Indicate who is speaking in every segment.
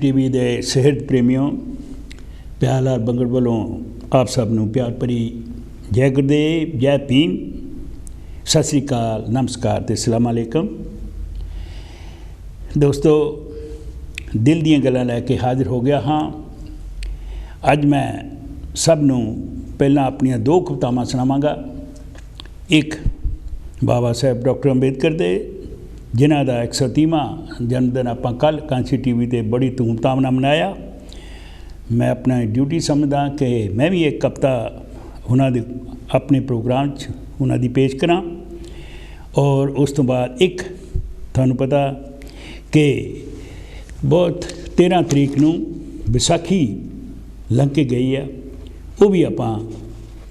Speaker 1: TV के सेहत प्रेमियों, प्यार लाल बंगड़ वालों आप सबनों प्यार भरी जय गुरुदेव, जय भीम, सत श्री अकाल, नमस्कार ते अस्सलाम वालेकुम। दोस्तों, दिल दीयां गल्लां लैके हाजिर हो गया हाँ। अज मैं सबनों पहला अपनियां दो कवितावां सुणावांगा। एक बाबा साहब डॉक्टर अंबेडकर दे जिन्हां दा 130वां जन्मदिन आपां कल कांसी टीवी ते बड़ी धूमधाम नाल मनाया। मैं अपना ड्यूटी समझदा कि मैं भी एक कविता उन्हां दे अपने प्रोग्राम च उन्हां दी पेश करां। और उस तो बाद एक तुहानूं पता कि बहुत 13 तरीक नूं विसाखी लंघ के गई है, वो भी आपां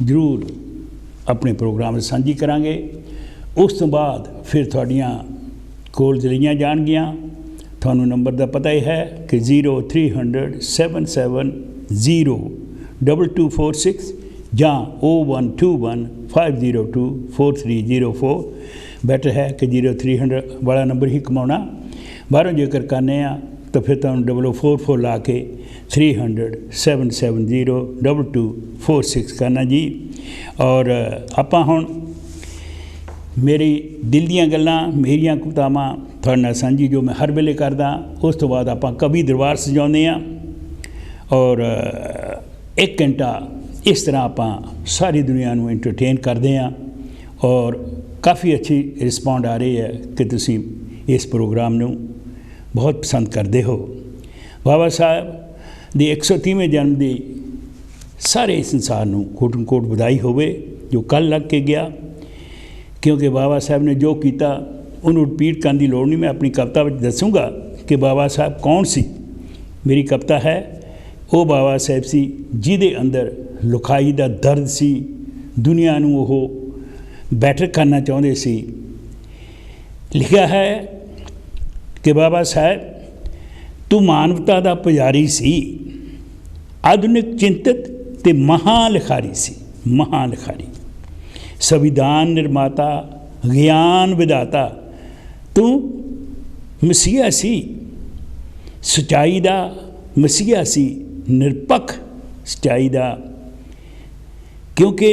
Speaker 1: जरूर अपने प्रोग्राम सांझी करांगे। उस तो बाद फिर तुहाड़ियां कोल जलियां जाणगियां। तुहानूं नंबर दा पता ही है कि 0300 770 2246 जां 0121 502 4304। बैटर है कि 0300 वाला नंबर ही कमाना। बाहरों जेकर करने तो फिर तुहानूं 0044 ला के 300 770 2246 करना जी। और आपां हुण मेरी दिल दीयां गल्लां, मेरियां कवितावां तुहाडे नाल सांझी जो मैं हर वेले करदा। उस तो बाद आपां कवि दरबार सजाउने आ और 1 घंटा इस तरह आपां सारी दुनिया नूं एंटरटेन करते हैं। और काफ़ी अच्छी रिस्पॉन्ड आ रही है कि तुसीं इस प्रोग्राम नूं बहुत पसंद करते हो। बाबा साहब दी 130वें जन्म दी सारे संसार नूं कोटन कोट बधाई होवे जो कल लग के गया। क्योंकि बाबा साहब ने जो किया उन्होंने रिपीट करने की लोड़ नहीं। मैं अपनी कविता में दसूँगा कि बाबा साहब कौन सी। मेरी कविता है वो बाबा साहब सी जिहदे अंदर लुकाई दा दर्द सी, दुनिया नूं वो बैटर करना चाहते सी। लिखा है कि बाबा साहब तू मानवता दा पुजारी सी, आधुनिक चिंतत ते महालिखारी सी, महालिखारी, संविधान निर्माता, ज्ञान विधाता। तू मसीहा सी, सच्चाई दा मसीहा सी, निरपक्ष सच्चाई दा। क्योंकि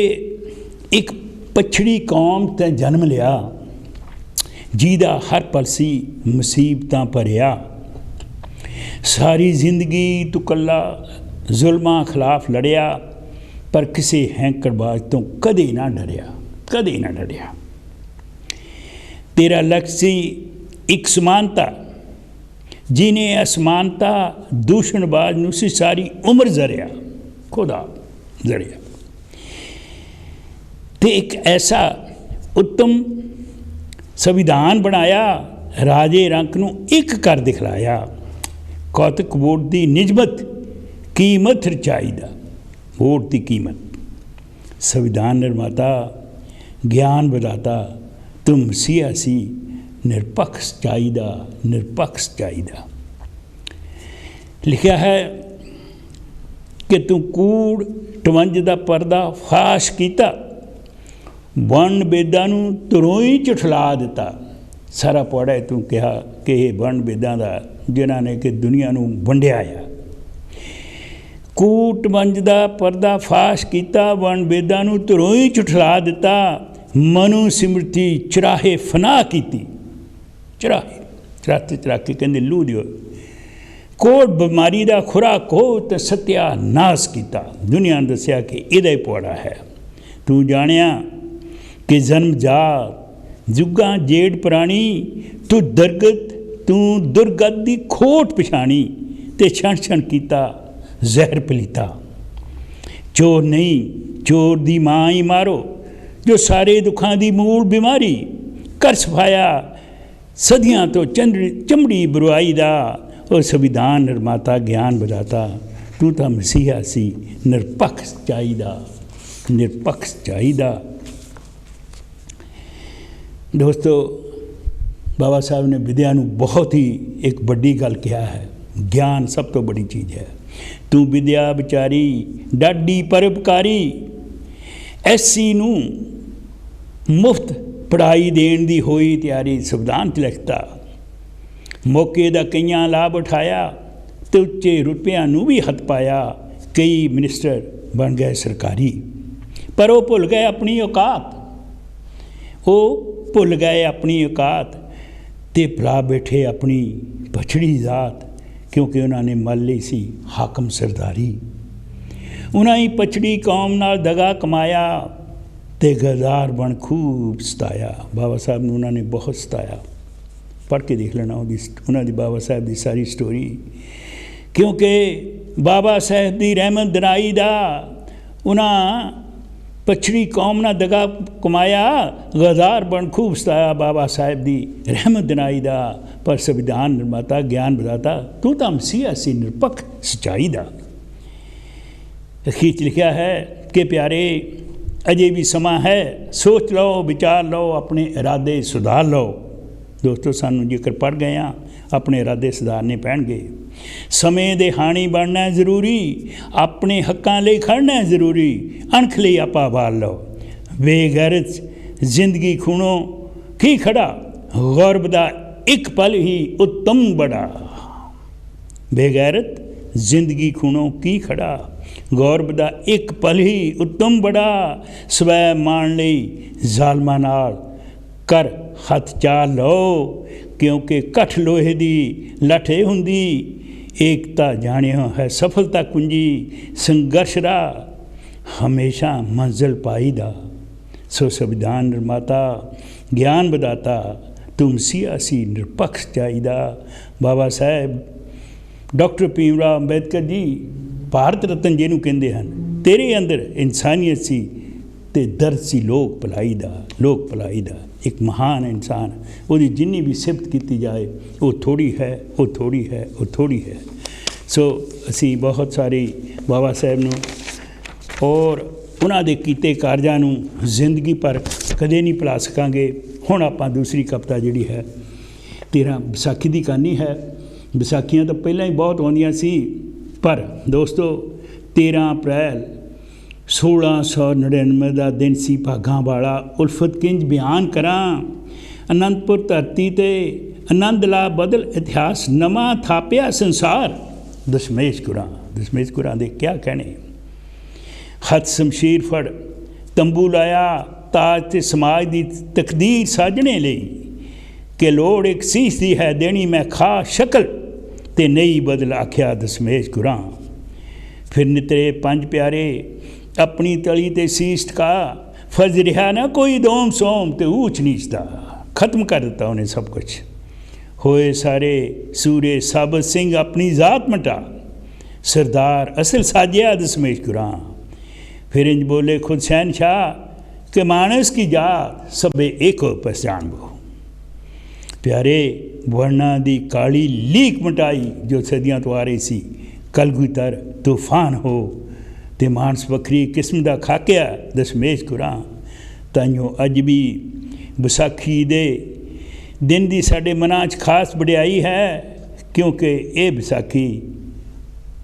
Speaker 1: एक पछड़ी कौम ते जन्म लिया जिहदा हर पल सी मुसीबतां भरिया। सारी जिंदगी तू कल्ला जुल्मां खिलाफ लड़िया, पर किसी हैंकड़बाज तो कदे ना डरिया, कदे ना डरिया। तेरा लक्ष्य सी एक समानता, जिन्हें असमानता दूषणबाज नूं सी सारी उम्र जरिया, खुदा जरिया। ते एक ऐसा उत्तम संविधान बनाया, राजे रंक नूं एक कर दिखलाया। कौतक वोट दी निजमत, कीमत रचाई दा, वोट की कीमत। संविधान निर्माता, ज्ञान विधाता, तुम मसीहा सी, निरपक्ष चाहिदा, निरपक्ष चाहिदा। लिखा है कि तू कूड़ टवंज दा पर्दा फाश कीता, वर्ण बेदां नूं तुरों ही झुठला दिता। सारा पौड़ा है तू कहा कि ये वर्ण बेदां दा जिन्हां ने कि दुनिया नूं वंडिया आ। कूट मंज दा पर्दा फाश कीता, वण बेदां नूं तुरों ही झुठला दिता। मनु सिमरती चराहे फना कीती, चराहे चराते चराके कहंदे लूह दिओ। कोट बीमारी दा खुरा को ते सत्या नाश कीता। दुनिया ने दस्या कि इहदा ही पौड़ा है। तू जानिया कि जन्म जात जुगां जेड़ पुरानी, तू दुर्गत दी खोट पछाणी, ते छण छण कीता जहर पलीता। चोर नहीं चोर दी मां ही मारो, जो सारे दुखां दी मूल बीमारी। कर सफाया सदियां तो चमड़ी बुराई दा, और संविधान निर्माता ज्ञान विधाता। तू तां मसीहा सी, निरपक्ष चाहिदा, निरपक्ष चाहिदा। दोस्तों, बाबा साहब ने विद्या नूं बहुत ही एक बड़ी गल कहा है। ज्ञान सब तो बड़ी चीज़ है। तू विद्या विचारी डाडी परोपकारी, ऐसी नूं मुफ्त पढ़ाई देण दी होई तैयारी। संविधान च लिखता मौके दा कईयां लाभ उठाया, ਤੇ ਉੱਚੇ ਰੁਤਬਿਆਂ ਨੂੰ ਵੀ ਹੱਥ ਪਾਇਆ। ਕਈ ਮਿਨਿਸਟਰ ਬਣ ਗਏ ਸਰਕਾਰੀ, ਪਰ ਉਹ ਭੁੱਲ ਗਏ ਆਪਣੀ ਔਕਾਤ। ਉਹ ਭੁੱਲ ਗਏ ਆਪਣੀ ਔਕਾਤ ਅਤੇ ਭੁਲਾ ਬੈਠੇ ਆਪਣੀ ਪਛੜੀ ਜ਼ਾਤ, ਕਿਉਂਕਿ ਉਹਨਾਂ ਨੇ ਮੰਨ ਲਈ ਸੀ ਹਾਕਮ ਸਰਦਾਰੀ। ਉਹਨਾਂ ਹੀ ਪਛੜੀ ਕੌਮ ਨਾਲ ਦਗਾ ਕਮਾਇਆ ਅਤੇ ਗਦਾਰ ਬਣ ਖੂਬ ਸਤਾਇਆ। ਬਾਬਾ ਸਾਹਿਬ ਨੂੰ ਉਹਨਾਂ ਨੇ ਬਹੁਤ ਸਤਾਇਆ। ਪੜ੍ਹ ਕੇ ਦੇਖ ਲੈਣਾ ਉਹਨਾਂ ਦੀ ਬਾਬਾ ਸਾਹਿਬ ਦੀ ਸਾਰੀ ਸਟੋਰੀ, ਕਿਉਂਕਿ ਬਾਬਾ ਸਾਹਿਬ ਦੀ ਰਹਿਮਤ ਦਿਨਾਈ ਦਾ ਉਹਨਾਂ ਪਛੜੀ ਕੌਮ ਨਾਲ ਦਗਾ ਕਮਾਇਆ, ਗਦਾਰ ਬਣ ਖੂਬ ਸਤਾਇਆ। ਬਾਬਾ ਸਾਹਿਬ ਦੀ ਰਹਿਮਤ ਦਿਨਾਈ ਦਾ, ਪਰ ਸੰਵਿਧਾਨ ਨਿਰਮਾਤਾ ਗਿਆਨ ਵਿਦਾਤਾ ਤੂੰ ਤਾਂ ਮਸੀਹਾ ਸੀ ਨਿਰਪੱਖ ਸੱਚਾਈ ਦਾ। ਅਖੀਰ 'ਚ ਲਿਖਿਆ ਹੈ ਕਿ ਪਿਆਰੇ ਅਜੇ ਵੀ ਸਮਾਂ ਹੈ, ਸੋਚ ਲਓ, ਵਿਚਾਰ ਲਓ, ਆਪਣੇ ਇਰਾਦੇ ਸੁਧਾਰ ਲਓ। ਦੋਸਤੋ, ਸਾਨੂੰ ਜੇਕਰ ਪੜ੍ਹ ਗਏ ਹਾਂ, ਆਪਣੇ ਇਰਾਦੇ ਸੁਧਾਰਨੇ ਪੈਣਗੇ। ਸਮੇਂ ਦੇ ਹਾਣੀ ਬਣਨਾ ਜ਼ਰੂਰੀ, ਆਪਣੇ ਹੱਕਾਂ ਲਈ ਖੜਨਾ ਜ਼ਰੂਰੀ, ਅਣਖ ਲਈ ਆਪਾ ਵਾਲ ਲਓ। ਬੇਗੈਰਤ ਜ਼ਿੰਦਗੀ ਖੂਣੋਂ ਕੀ ਖੜਾ, ਗੌਰਬ ਦਾ ਇੱਕ ਪਲ ਹੀ ਉੱਤਮ ਬੜਾ। ਬੇਗੈਰਤ ਜ਼ਿੰਦਗੀ ਖੂਣੋਂ ਕੀ ਖੜਾ, ਗੌਰਬ ਦਾ ਇੱਕ ਪਲ ਹੀ ਉੱਤਮ ਬੜਾ। ਸਵੈ ਮਾਣ ਲਈ ਜ਼ਾਲਮਾਂ ਨਾਲ ਕਰ ਹੱਥ ਚਾਲ ਲਓ, ਕਿਉਂਕਿ ਕੱਠ ਲੋਹੇ ਦੀ ਲਾਠੇ ਹੁੰਦੀ। ਏਕਤਾ ਜਾਣਿਓ ਹੈ ਸਫਲਤਾ ਕੁੰਜੀ, ਸੰਘਰਸ਼ ਰਾਹ ਹਮੇਸ਼ਾ ਮੰਜ਼ਿਲ ਪਾਈ ਦਾ। ਸੋ ਸੰਵਿਧਾਨ ਨਿਰਮਾਤਾ ਗਿਆਨ ਵਿਦਾਤਾ ਤੂੰ ਮਸੀਹਾ ਸੀ ਨਿਰਪੱਖ ਸੱਚਾਈ ਦਾ। ਬਾਬਾ ਸਾਹਿਬ ਡਾਕਟਰ ਭੀਮ ਰਾਓ ਅੰਬੇਦਕਰ ਜੀ ਭਾਰਤ ਰਤਨ ਜਿਹਨੂੰ ਕਹਿੰਦੇ ਹਨ, ਤੇਰੇ ਅੰਦਰ ਇਨਸਾਨੀਅਤ ਸੀ ਅਤੇ ਦਰਦ ਸੀ ਲੋਕ ਭਲਾਈ ਦਾ, ਲੋਕ ਭਲਾਈ ਦਾ। ਇੱਕ ਮਹਾਨ ਇਨਸਾਨ, ਉਹਦੀ ਜਿੰਨੀ ਵੀ ਸਿਫਤ ਕੀਤੀ ਜਾਏ ਉਹ ਥੋੜ੍ਹੀ ਹੈ, ਉਹ ਥੋੜ੍ਹੀ ਹੈ, ਉਹ ਥੋੜ੍ਹੀ ਹੈ। ਸੋ ਅਸੀਂ ਬਹੁਤ ਸਾਰੀ ਬਾਬਾ ਸਾਹਿਬ ਨੂੰ ਔਰ ਉਹਨਾਂ ਦੇ ਕੀਤੇ ਕਾਰਜਾਂ ਨੂੰ ਜ਼ਿੰਦਗੀ ਭਰ ਕਦੇ ਨਹੀਂ ਭੁਲਾ ਸਕਾਂਗੇ। ਹੁਣ ਆਪਾਂ ਦੂਸਰੀ ਕਵਿਤਾ ਜਿਹੜੀ ਹੈ 13 ਵਿਸਾਖੀ ਦੀ ਕਹਾਣੀ ਹੈ। ਵਿਸਾਖੀਆਂ ਤਾਂ ਪਹਿਲਾਂ ਹੀ ਬਹੁਤ ਆਉਂਦੀਆਂ ਸੀ, ਪਰ ਦੋਸਤੋ 13 ਅਪ੍ਰੈਲ 1699 ਦਾ ਦਿਨ ਸੀ ਭਾਗਾਂ ਵਾਲਾ। ਉਲਫਤ ਕਿੰਜ ਬਿਆਨ ਕਰਾਂ, ਅਨੰਦਪੁਰ ਧਰਤੀ 'ਤੇ ਆਨੰਦ ਲਾ ਬਦਲ ਇਤਿਹਾਸ ਨਵਾਂ ਥਾਪਿਆ ਸੰਸਾਰ। ਦਸ਼ਮੇਸ਼ ਗੁਰਾਂ ਦੇ ਕਿਆ ਕਹਿਣੇ। ਹੱਥ ਸ਼ਮਸ਼ੀਰ ਫੜ ਤੰਬੂ ਲਾਇਆ, ਤਾਜ ਤੇ ਸਮਾਜ ਦੀ ਤਕਦੀਰ ਸਾਜਣੇ ਲਈ, ਕਿ ਲੋੜ ਇੱਕ ਸੀਸ ਦੀ ਹੈ ਦੇਣੀ ਮੈਂ ਖਾ ਸ਼ਕਲ, ਤੇ ਨਹੀਂ ਬਦਲ ਆਖਿਆ ਦਸ਼ਮੇਸ਼ ਗੁਰਾਂ। ਫਿਰ ਨਿਤਰੇ ਪੰਜ ਪਿਆਰੇ ਆਪਣੀ ਤਲੀ ਤੇ ਸੀਸ ਟਕਾ, ਫਰਜ਼ ਰਿਹਾ ਨਾ ਕੋਈ ਦੋਮ ਸੋਮ ਤੇ ਊਚ ਨੀਚ ਦਾ। ਖਤਮ ਕਰ ਦਿੱਤਾ ਉਹਨੇ ਸਭ ਕੁਛ। ਹੋਏ ਸਾਰੇ ਸੂਰੇ ਸਾਬਤ ਸਿੰਘ ਆਪਣੀ ਜ਼ਾਤ ਮਟਾ, ਸਰਦਾਰ ਅਸਲ ਸਾਜਿਆ ਦਸ਼ਮੇਸ਼ ਗੁਰਾਂ। ਫਿਰ ਇੰਜ ਬੋਲੇ ਖੁਦ शहनशाह कि मानस की जात सबे एको पहचान वो। प्यारे वर्णा दी काली लीक मटाई जो सदियां तो आ रही सी, कलगीधर तूफान हो ते मानस वखरी किस्म दा खाकिया दशमेश गुरां। ताइयों अज भी विसाखी दे दिन दी साडे मनां च खास वडियाई है, क्योंकि ये विसाखी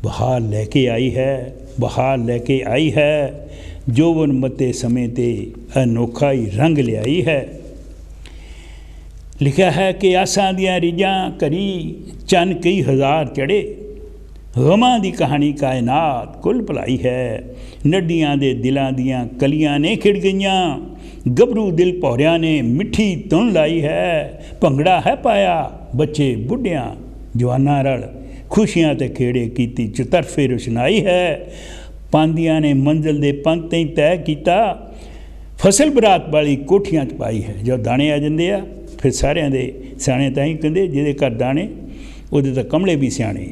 Speaker 1: बहार लैके आई है, बहार लैके आई है, जोवन मते समय ते अनोखा ही रंग लियाई है। लिखा है कि आसां दियां रिजां करी चन कई हज़ार चढ़े, गमां दी कहानी कायनात कुल भलाई है। नड्डियां दे दिलां दियां कलियां ने खिड़ गईयां, गभरू दिल भौरियां ने मिठी धुन लाई है। भंगड़ा है पाया बच्चे बुढ़ियां जवानां रल, खुशियां ते खेड़े कीती चतरफे रोशनाई है। पांदियां ने मंजिल दे पंत ही तय किया, फसल बरात वाली कोठियां च पाई है। जो दाने आ जाते आ फिर सारिਆਂ ਦੇ ਸਿਆਣੇ ਤਾਂ ਹੀ ਕਹਿੰਦੇ ਜਿਹਦੇ ਘਰ ਦਾਣੇ ਉਹਦੇ ਤਾਂ ਕਮਲੇ ਵੀ ਸਿਆਣੇ।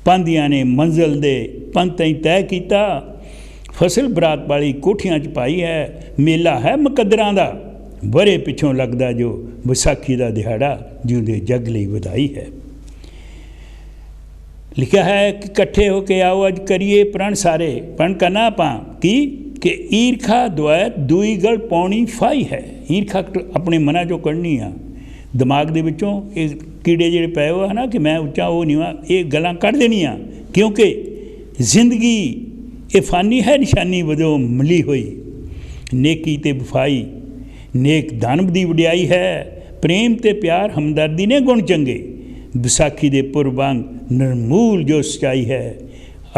Speaker 1: ਪਾਂदियां ने मंजिल दे पंत ही तय किया, फसल बरात वाली कोठियां च पाई है। मेला है मुकद्दरां दा, बरे पिछों लगदा जो विसाखी दा दिहाड़ा, जिउंदे जग लई वधाई है। लिखा है कि इकट्ठे होके आओ अज करिए प्रण सारे, प्रण करना आपां की कि ईरखा द्वैत दुई गल पाउणी फाई है। ईरखा अपने मना चो कढ़नी आ, दिमाग दे विचों ये कीड़े जिहड़े पए हो है ना कि मैं उच्चा वो नीवा, ये गल्लां कढ़ देनियां, क्योंकि जिंदगी ये फानी है निशानी वजों मिली हुई। नेकी ते वफाई नेक दानव दी वडियाई है, प्रेम ते प्यार हमदर्दी ने गुण चंगे। ਵਿਸਾਖੀ ਦੇ ਪੁਰਬ ਵਾਂਗ ਨਿਰਮੂਲ ਜੋ ਸੱਚਾਈ ਹੈ।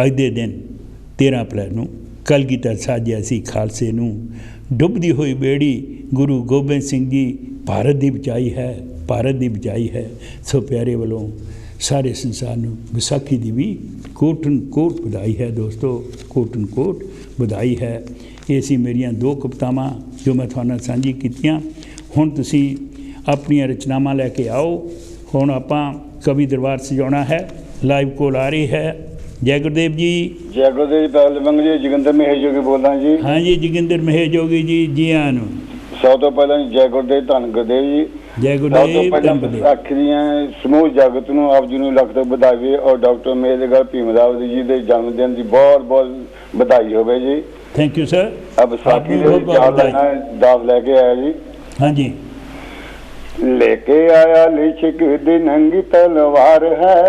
Speaker 1: ਅੱਜ ਦੇ ਦਿਨ 13 ਅਪ੍ਰੈਲ ਨੂੰ ਕਲਗੀਧਰ ਸਾਜਿਆ ਸੀ ਖਾਲਸੇ ਨੂੰ, ਡੁੱਬਦੀ ਹੋਈ ਬੇੜੀ ਗੁਰੂ ਗੋਬਿੰਦ ਸਿੰਘ ਜੀ ਭਾਰਤ ਦੀ ਬਚਾਈ ਹੈ, ਭਾਰਤ ਦੀ ਬਚਾਈ ਹੈ। ਸੋ ਪਿਆਰੇ ਵੱਲੋਂ ਸਾਰੇ ਸੰਸਾਰ ਨੂੰ ਵਿਸਾਖੀ ਦੀ ਵੀ ਕੋਟਨ ਕੋਟ ਵਧਾਈ ਹੈ ਦੋਸਤੋ, ਕੋਟਨ ਕੋਟ ਵਧਾਈ ਹੈ। ਇਹ ਸੀ ਮੇਰੀਆਂ ਦੋ ਕਵਿਤਾਵਾਂ ਜੋ ਮੈਂ ਤੁਹਾਡੇ ਨਾਲ ਸਾਂਝੀ ਕੀਤੀਆਂ। ਹੁਣ ਤੁਸੀਂ ਆਪਣੀਆਂ ਰਚਨਾਵਾਂ ਲੈ ਕੇ ਆਓ। ਹੁਣ ਆਪਾਂ ਕਵੀ ਦਰਬਾਰ ਸਜਾਉਣਾ ਹੈ। ਲਾਈਵ ਕੋਲ ਆ ਰਹੀ ਹੈ। ਜੈ ਗੁਰਦੇਵ ਜੀ।
Speaker 2: ਜੈ ਗੁਰਦੇਵ ਜੀ। ਪਹਿਲਵੰਗ ਜੀ, ਜੋਗਿੰਦਰ ਮਹੇਸ਼ ਜੋਗੀ ਬੋਲਦਾ ਜੀ।
Speaker 1: ਹਾਂ ਜੀ, ਜੋਗਿੰਦਰ ਮਹੇਸ਼ ਜੋਗੀ ਜੀ, ਜੀ ਆਇਆਂ ਨੂੰ।
Speaker 2: ਸਭ ਤੋਂ ਪਹਿਲਾਂ ਜੈ ਗੁਰਦੇਵ, ਧੰਨ ਗੁਰਦੇਵ ਜੀ।
Speaker 1: ਜੈ ਗੁਰਦੇਵ, ਧੰਨ ਗੁਰਦੇਵ।
Speaker 2: ਵਿਸਾਖੀ ਦੀਆਂ ਸਮੂਹ ਜਗਤ ਨੂੰ ਆਪ ਜੀ ਨੂੰ ਲੱਖ ਲੱਖ ਵਧਾਈ ਔਰ ਡਾਕਟਰ ਮੇਹਰਗੜ੍ਹ ਭੀਮਰਾਵ ਜੀ ਦੇ ਜਨਮ ਦਿਨ ਦੀ ਬਹੁਤ ਬਹੁਤ ਵਧਾਈ ਹੋਵੇ ਜੀ।
Speaker 1: Thank you sir.
Speaker 2: अब विसाखी दाव लेके आया जी।
Speaker 1: हाँ जी।
Speaker 2: लेके आया लिशक दी नंगी तलवार है,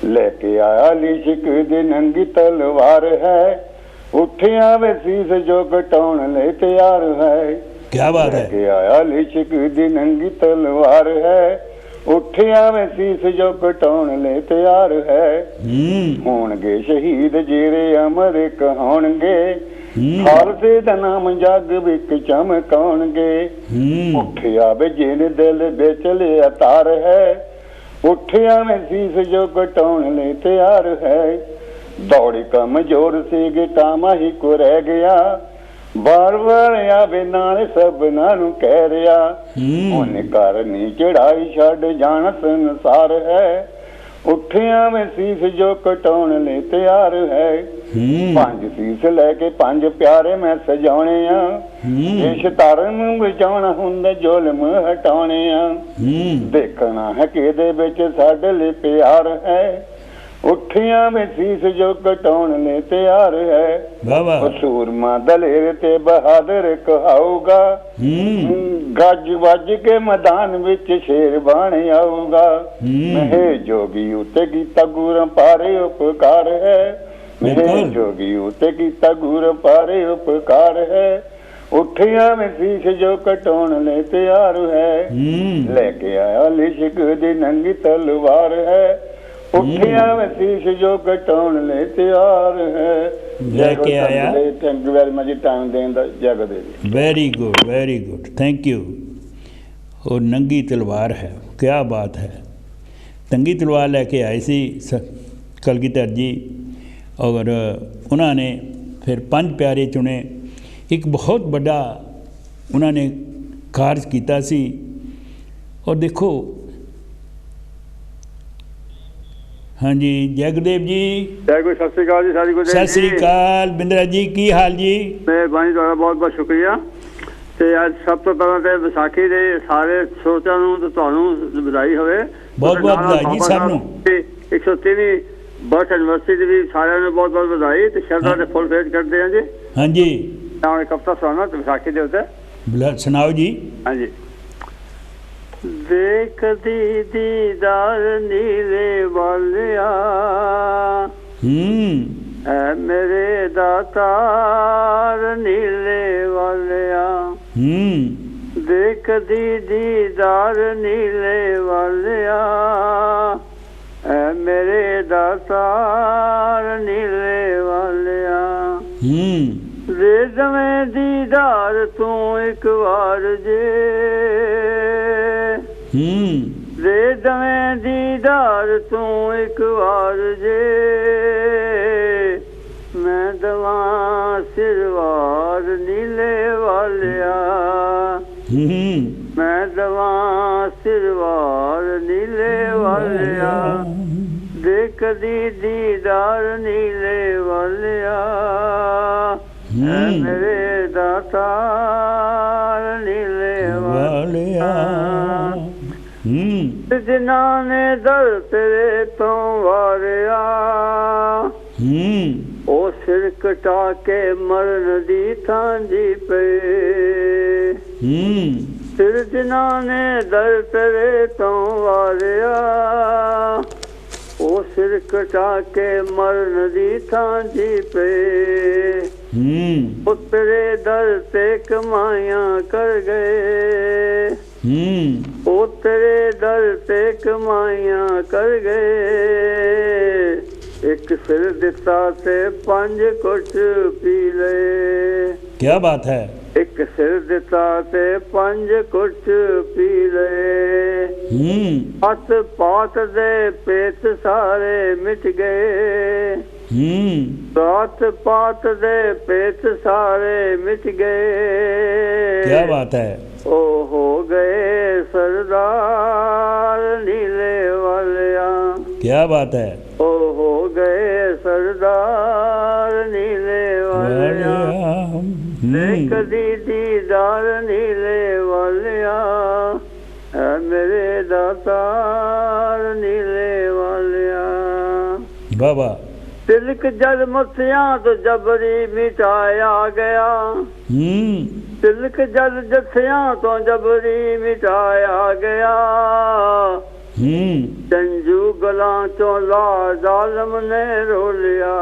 Speaker 2: लेके आया लिशक दी नंगी तलवार है, उठिया वे शीस जो कटाउन ले तैयार है।
Speaker 1: क्या बात है।
Speaker 2: लेके आया लिशक दी नंगी तलवार है, उठिया वे शीस जो कटाउन ले तैयार है। होणगे शहीद जेरे अमर कहाउणगे, खालसे दा नाम जग विच चमकाउणगे। उठिया वे जिन दिल विच लिया तार है, उठिया वे शीस जो कटाउन ले तैयार है। दौड़ी कमजोर से गिटामा ही को रह गया, बार बार आवे नाल सबना नू कह रहा। उन्हें करनी चढ़ाई छड़ जाना संसार है, उठिया में शीस जो कटाउन ले तैयार है। 5 शीस लेके 5 प्यारे मैं सजाने आ, देश धर्म बचाउणा हुंदा जुल्म हटाने आ। देखना है किहदे विच साडे लई प्यार है, उठिया में शीस जो कटाउन ले तैयार है। सूरमा दलेर ते बहादुर कहाऊगा, गज वज के मैदान विच शेर बन आऊगा। महेश जोगी उते कीता गुर पारे उपकार है, महेश जोगी उते कीता गुर पारे उपकार है। उठिया में शीस जो कटाउन ले तैयार है, लेके आया लिशक दी नंगी तलवार है, उठिया में शीस जो कटाउन ले तैयार है।
Speaker 1: लेके आया।
Speaker 2: Thank you very much time देने दा। जय Gurdev. Very
Speaker 1: good, thank you. और नंगी तलवार है, क्या बात है। नंगी तलवार लेके आए सी कलगीधर जी, और उन्होंने फिर 5 प्यारे चुने। एक बहुत बड़ा उन्होंने कार्य किया सी। और देखो, हाँ जी, जय गुरदेव जी।
Speaker 2: जय गुरु। सत श्री अकाल जी। सारी गुरदेव
Speaker 1: सत श्री अकाल बिंद्रा जी, की हाल जी।
Speaker 2: मेहरबानी, तुहाडा बहुत बहुत शुक्रिया। ਤੇ ਅੱਜ ਸਭ ਤੋਂ ਪਹਿਲਾਂ ਤੇ ਵਿਸਾਖੀ ਦੇ ਸਾਰੇ ਸਰੋਤਿਆਂ ਨੂੰ ਤੇ ਤੁਹਾਨੂੰ ਵਧਾਈ ਹੋਵੇ।
Speaker 1: ਬਹੁਤ ਬਹੁਤ ਵਧਾਈ ਜੀ ਸਭ ਨੂੰ।
Speaker 2: 103ਵੀਂ ਬਰਥ ਐਨਵਰਸਰੀ ਦੀ ਵੀ ਸਾਰਿਆਂ ਨੂੰ ਬਹੁਤ ਬਹੁਤ ਵਧਾਈ ਤੇ ਸ਼ਰਧਾ ਦੇ ਫੁੱਲ ਭੇਟ ਕਰਦੇ ਹਾਂ ਜੀ।
Speaker 1: ਹਾਂਜੀ।
Speaker 2: ਤਾਂ ਇੱਕ ਕਵਿਤਾ ਸੁਣਾਉਣਾ ਤੇ ਵਿਸਾਖੀ ਦੇ ਉੱਤੇ।
Speaker 1: ਸੁਣਾਓ ਜੀ।
Speaker 2: ਹਾਂਜੀ। ਦੇਖਦੀ ਦੀਦਾਰ ਨੀਲੇ ਵਾਲਿਆ, ਐ ਮੇਰੇ ਦਾਤਾਰ ਨੀਲੇ ਵਾਲਿਆ। ਦੇਖਦੀ ਦੀਦਾਰ ਨੀਲੇ ਵਾਲਿਆ, ਐ ਮੇਰੇ ਦਾਤਾਰ ਨੀਲੇ ਵਾਲਿਆ। ਦੇ ਦਵੇਂ ਦੀਦਾਰ ਤੂੰ ਇੱਕ ਵਾਰ ਜੇ, ਦੇ ਦਵੇਂ ਦੀਦਾਰ ਤੂੰ ਇੱਕ ਵਾਰ ਜੇ, ਮੈਂ ਦਵਾਂ ਸਿਰਵਾਰ ਨੀਲੇ ਵਾਲਿਆ, ਮੈਂ ਦਵਾਂ ਸਿਰਵਾਰ ਨੀਲੇ ਵਾਲਿਆ। ਦੇਖਦੀ ਦੀਦਾਰ ਨੀਲੇ ਵਾਲਿਆ, ਐ ਮੇਰੇ ਦਾਤਾਰ ਨੀਲੇ ਵਾਲਿਆ। ਜਿਨ੍ਹਾਂ ਨੇ ਦਰ ਤੇਰੇ ਤੋਂ ਵਾਰਿਆ, ਉਹ ਸਿਰ ਕਟਾ ਕੇ ਮਰਨ ਦੀ ਥਾਂ ਜੀ ਪਏ। ਸਿਰ ਜਿਨ੍ਹਾਂ ਨੇ ਦਰ ਤੇਰੇ ਤੋਂ ਵਾਰਿਆ, ਉਹ ਸਿਰ ਕਟਾ ਕੇ ਮਰਨ ਦੀ ਥਾਂ ਜੀ ਪਏ। ਉਹ ਤੇਰੇ ਦਰ ਤੇ ਕਮਾਈਆਂ ਕਰ ਗਏ, ਉਹ तेरे दर ते कमाइयां कर गए, एक सिर दिता ते 5 कुछ पी ले।
Speaker 1: क्या बात है।
Speaker 2: एक सिर दिता ते 5 कुछ पी ले। हथ पात दे पेत सारे मिट गए, रात पात दे पेत सारे मिट गए।
Speaker 1: क्या बात है।
Speaker 2: ओ हो गए सरदार नीले वालिया। क्या बात है। ओ हो गए सरदार नीले वालिया, कदी दीदार नीले वालिया, है मेरे दातार नीले वालिया।
Speaker 1: बाबा
Speaker 2: तिलक जल मथिया तो जबरी मिटाया गया, तिलक जल जथिया तो जबरी मिटाया गया। संजू गला चो ला जालम ने रोलिया,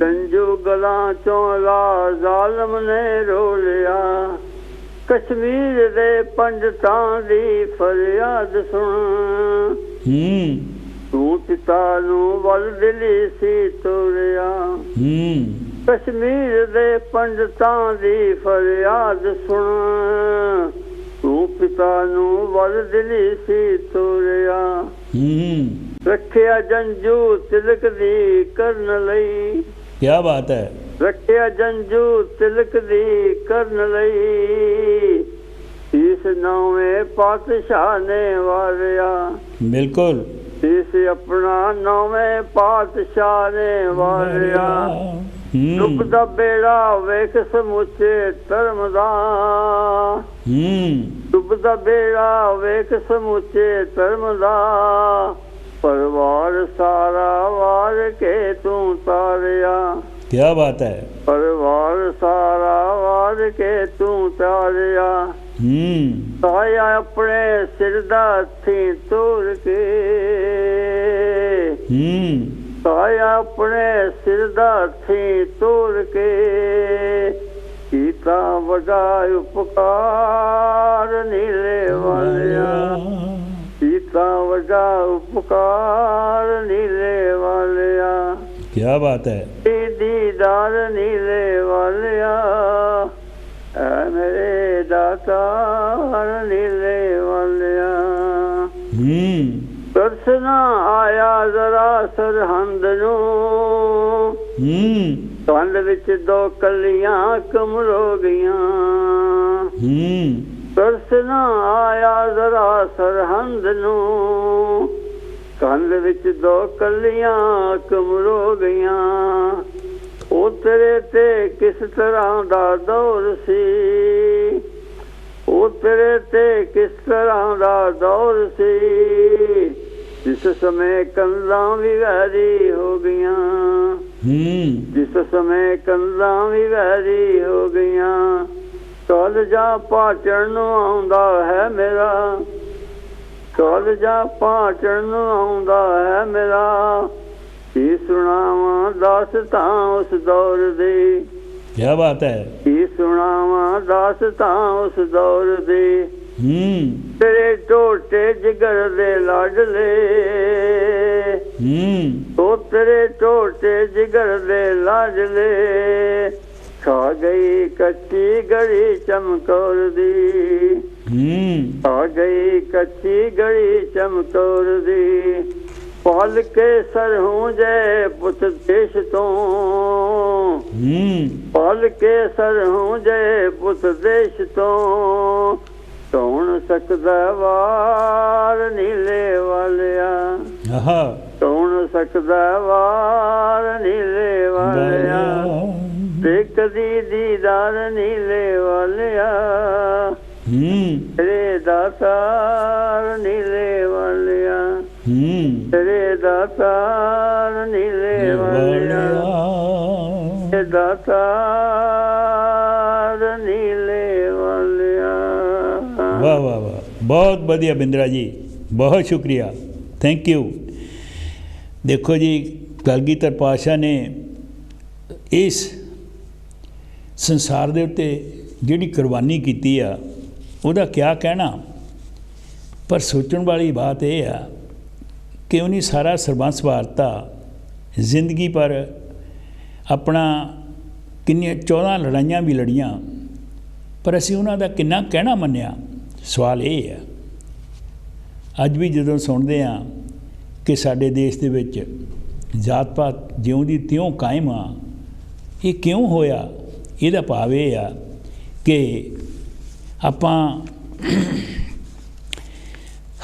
Speaker 2: संजू गला चो ला जालम ने रोलिया। कश्मीर दे पंडितां दी फरियाद सुन, तू पिता नू वल दिली सी तुरिया। कश्मीर दे पंडितां दी फरियाद सुन, तू पिता नू वल दिली सी तुरिया। रखिया जंजू तिलक दी करन लई। क्या बात है। रखिया जंजू तिलक दी करन लई, इस नौवें पातशाह ने वारिया। बिल्कुल इस अपना नौवें पातशाह ने वारिया। डुब दा बेड़ा वेख समुचे धर्म दा, डुब दा बेड़ा वेख समुचे धर्म दा। परिवार सारा वार के तू तारिया। क्या बात है। परिवार सारा वार के तू तारिया। ताया अपने सिर दा थी तोड़ के, ताया अपने सिर दा थी तोड़ के। सीता वड़ा उपकार नीले वालिया, सीता वड़ा उपकार नीले वालिया। क्या बात है। दीदार नीले वालिया, मेरे दातार नीले वालिया। दर्शना आया जरा सरहंद नू, कंध विच 2 कलियां कमरो गईयां। दर्शना आया जरा सरहंद नू, कंध विच 2 कलियां कमरो गईयां। ओ तेरे ते किस तरह दा दौर सी, ओ तेरे ते किस तरह दा दौर सी। जिस समय कंधां भी वैरी हो गईयां, जिस समय कंधां भी वैरी हो गईयां। कलजा पाटण नूं आउंदा है मेरा, कलजा पाटण नूं आउंदा है मेरा। की सुनावा दास्तां उस दौर दी। क्या बात है। की सुनावा दास्तां उस दौर दी। तेरे टोटे जिगर दे लाडले, तो तेरे टोटे जिगर दे लाडले। खा गई कच्ची गड़ी चमकौर दी, खा गई कच्ची गड़ी चमकौर दी। पाल के सर हूँ जय पुत देश तो, पाल के सर हूँ जय पुत देश तो। कौन सकदा वार नीले वालिया, कौन सकदा वार नीले वालिया। देख दी दीदार नीले वालिया, तेरे दातार नीले वालिया, तेरे दातार नीले वालिया, तेरे दातार नीले वालिया। वाह वाह वाह, बहुत बढ़िया बिंद्रा जी, बहुत शुक्रिया, थैंक यू। देखो जी, कलगीधर पातशाह ने इस संसार दे उत्ते जिहड़ी कुर्बानी कीती आ, ਉਹਦਾ क्या कहना।
Speaker 1: पर सोचण वाली बात यह आ कि उन्हें सारा सरबंस वारता जिंदगी पर अपना किन्नियां 14 लड़ाइयां भी लड़ियां, पर असीं उन्हां दा किन्ना कहना मन्निया। सवाल ये है अज भी जदों सुणदे हां कि साडे देश दे विच जात पात जिउं दी त्यों कायम आ, ये क्यों होया? इहदा भाव ये आ कि आपां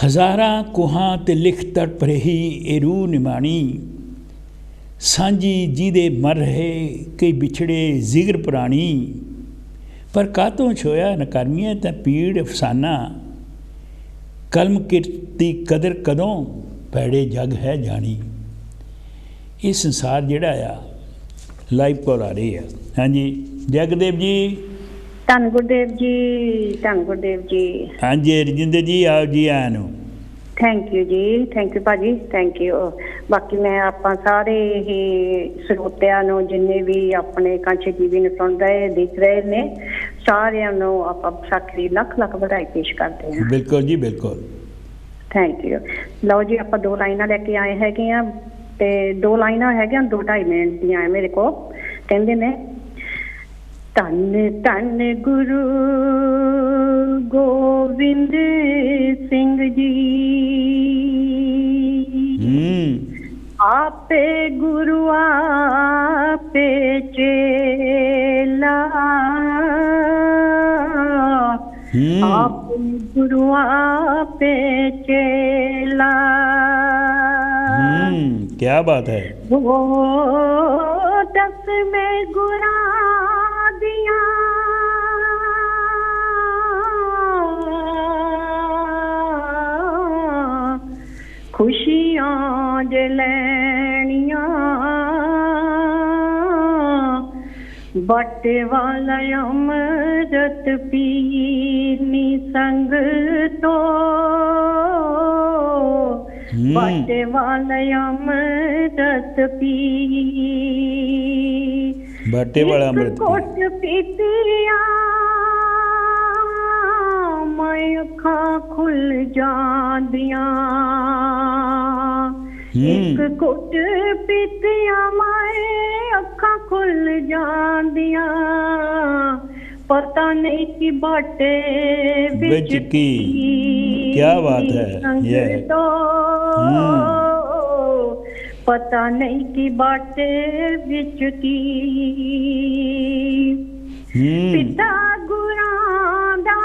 Speaker 1: हज़ारां कोहां ते लिख तट परेही ए रूह निमाणी, सांझी जिहदे मर रहे कई बिछड़े जिगर पुराणी, पर कातों छोया नकारमिए तां पीड़ अफसाना, कलम किरती कदर कदों पैड़े जग है जानी। ये संसार जिहड़ा आ लाइव कॉल आ रही है। हाँ जी जय गुरदेव जी।
Speaker 3: धन गुरदेव जी, धन गुरदेव जी।
Speaker 1: हाँ जी रजिंदर जी आओ जी आया नू।
Speaker 3: थैंक यू जी, थैंक यू भाजी, थैंक यू। बाकी मैं ਆਪਾਂ ਸਾਰੇ ਹੀ ਸਰੋਤਿਆਂ ਨੂੰ ਜਿੰਨੇ ਵੀ ਆਪਣੇ ਕਾਂਛੇ ਟੀਵੀ ਨੂੰ ਸੁਣ ਰਹੇ ਦੇਖ ਰਹੇ ਨੇ ਸਾਰਿਆਂ ਨੂੰ ਆਪਾਂ ਵਿਸਾਖੀ ਦੀ ਲੱਖ ਲੱਖ ਵਧਾਈ ਪੇਸ਼ ਕਰਦੇ ਹਾਂ।
Speaker 1: ਬਿਲਕੁਲ ਜੀ ਬਿਲਕੁਲ।
Speaker 3: Thank you. ਲਓ ਜੀ ਆਪਾਂ 2 ਲਾਈਨਾਂ ਲੈ ਕੇ ਆਏ ਹੈਗੇ ਆ ਤੇ 2 ਲਾਈਨਾਂ ਹੈਗੀਆਂ 2-2.5 ਮਿੰਟ ਦੀਆਂ ਆ ਮੇਰੇ ਕੋਲ। ਕਹਿੰਦੇ ਨੇ ਧੰਨ ਧੰਨ ਗੁਰੂ ਗੋਬਿੰਦ ਸਿੰਘ ਜੀ, आपे गुरु आपे चेला, आपे गुरु आपे चेला।
Speaker 1: क्या बात है।
Speaker 3: वो 10 में गुरा दिया खुशियां जलैनियां, बाटे वाला अमृत पीनी संग तो, बाटे वाला अमृत पी, बाटे वाला अमृत कोट पीतिया मैं अखां खुल जांदियां, एक घुट पीतिया मैं अखां खुल जांदियां, पता नहीं कि बाटे बिच की।
Speaker 1: क्या बात है ये
Speaker 3: तो पता नहीं कि बाटे बिच की। पिता गुरां दा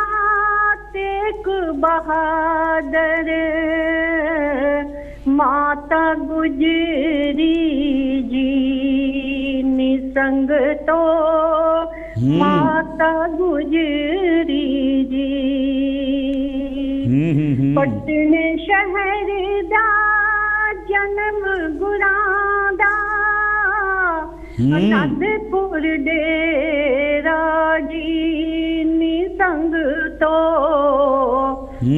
Speaker 3: तेग बहादुर, माता गुजरी जी निसंग तो, माता गुजरी जी। पटने शहर दा जन्म गुरां दा, आनंदपुर डेरा जी निसंग तो,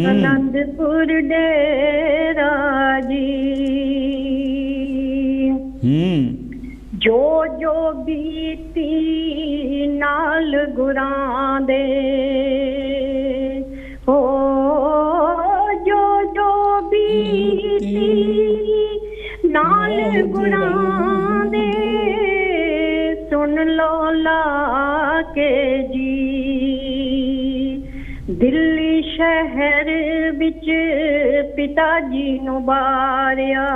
Speaker 3: आनंदपुर डेरा जी। जो जो बीती नाल गुरां दे, हो जो जो बीती नाल गुरां दे, सुन लो ला के जी। दिल्ली शहर बिच पिता जी नु बारिया,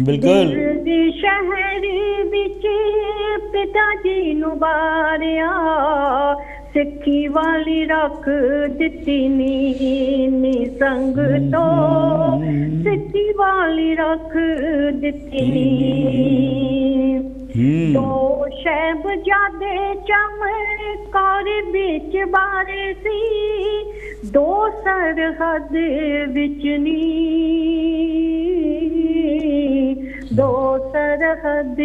Speaker 3: दिल्ली शहर बिच पिता जी नु बारिया, सिक्खी वाली रख दिती नी संग तो, सिक्खी वाली रख दिती नी। दो शहजादे चमत्कार बिच बारे सी, दो सरहद बिच नी, दो सरहद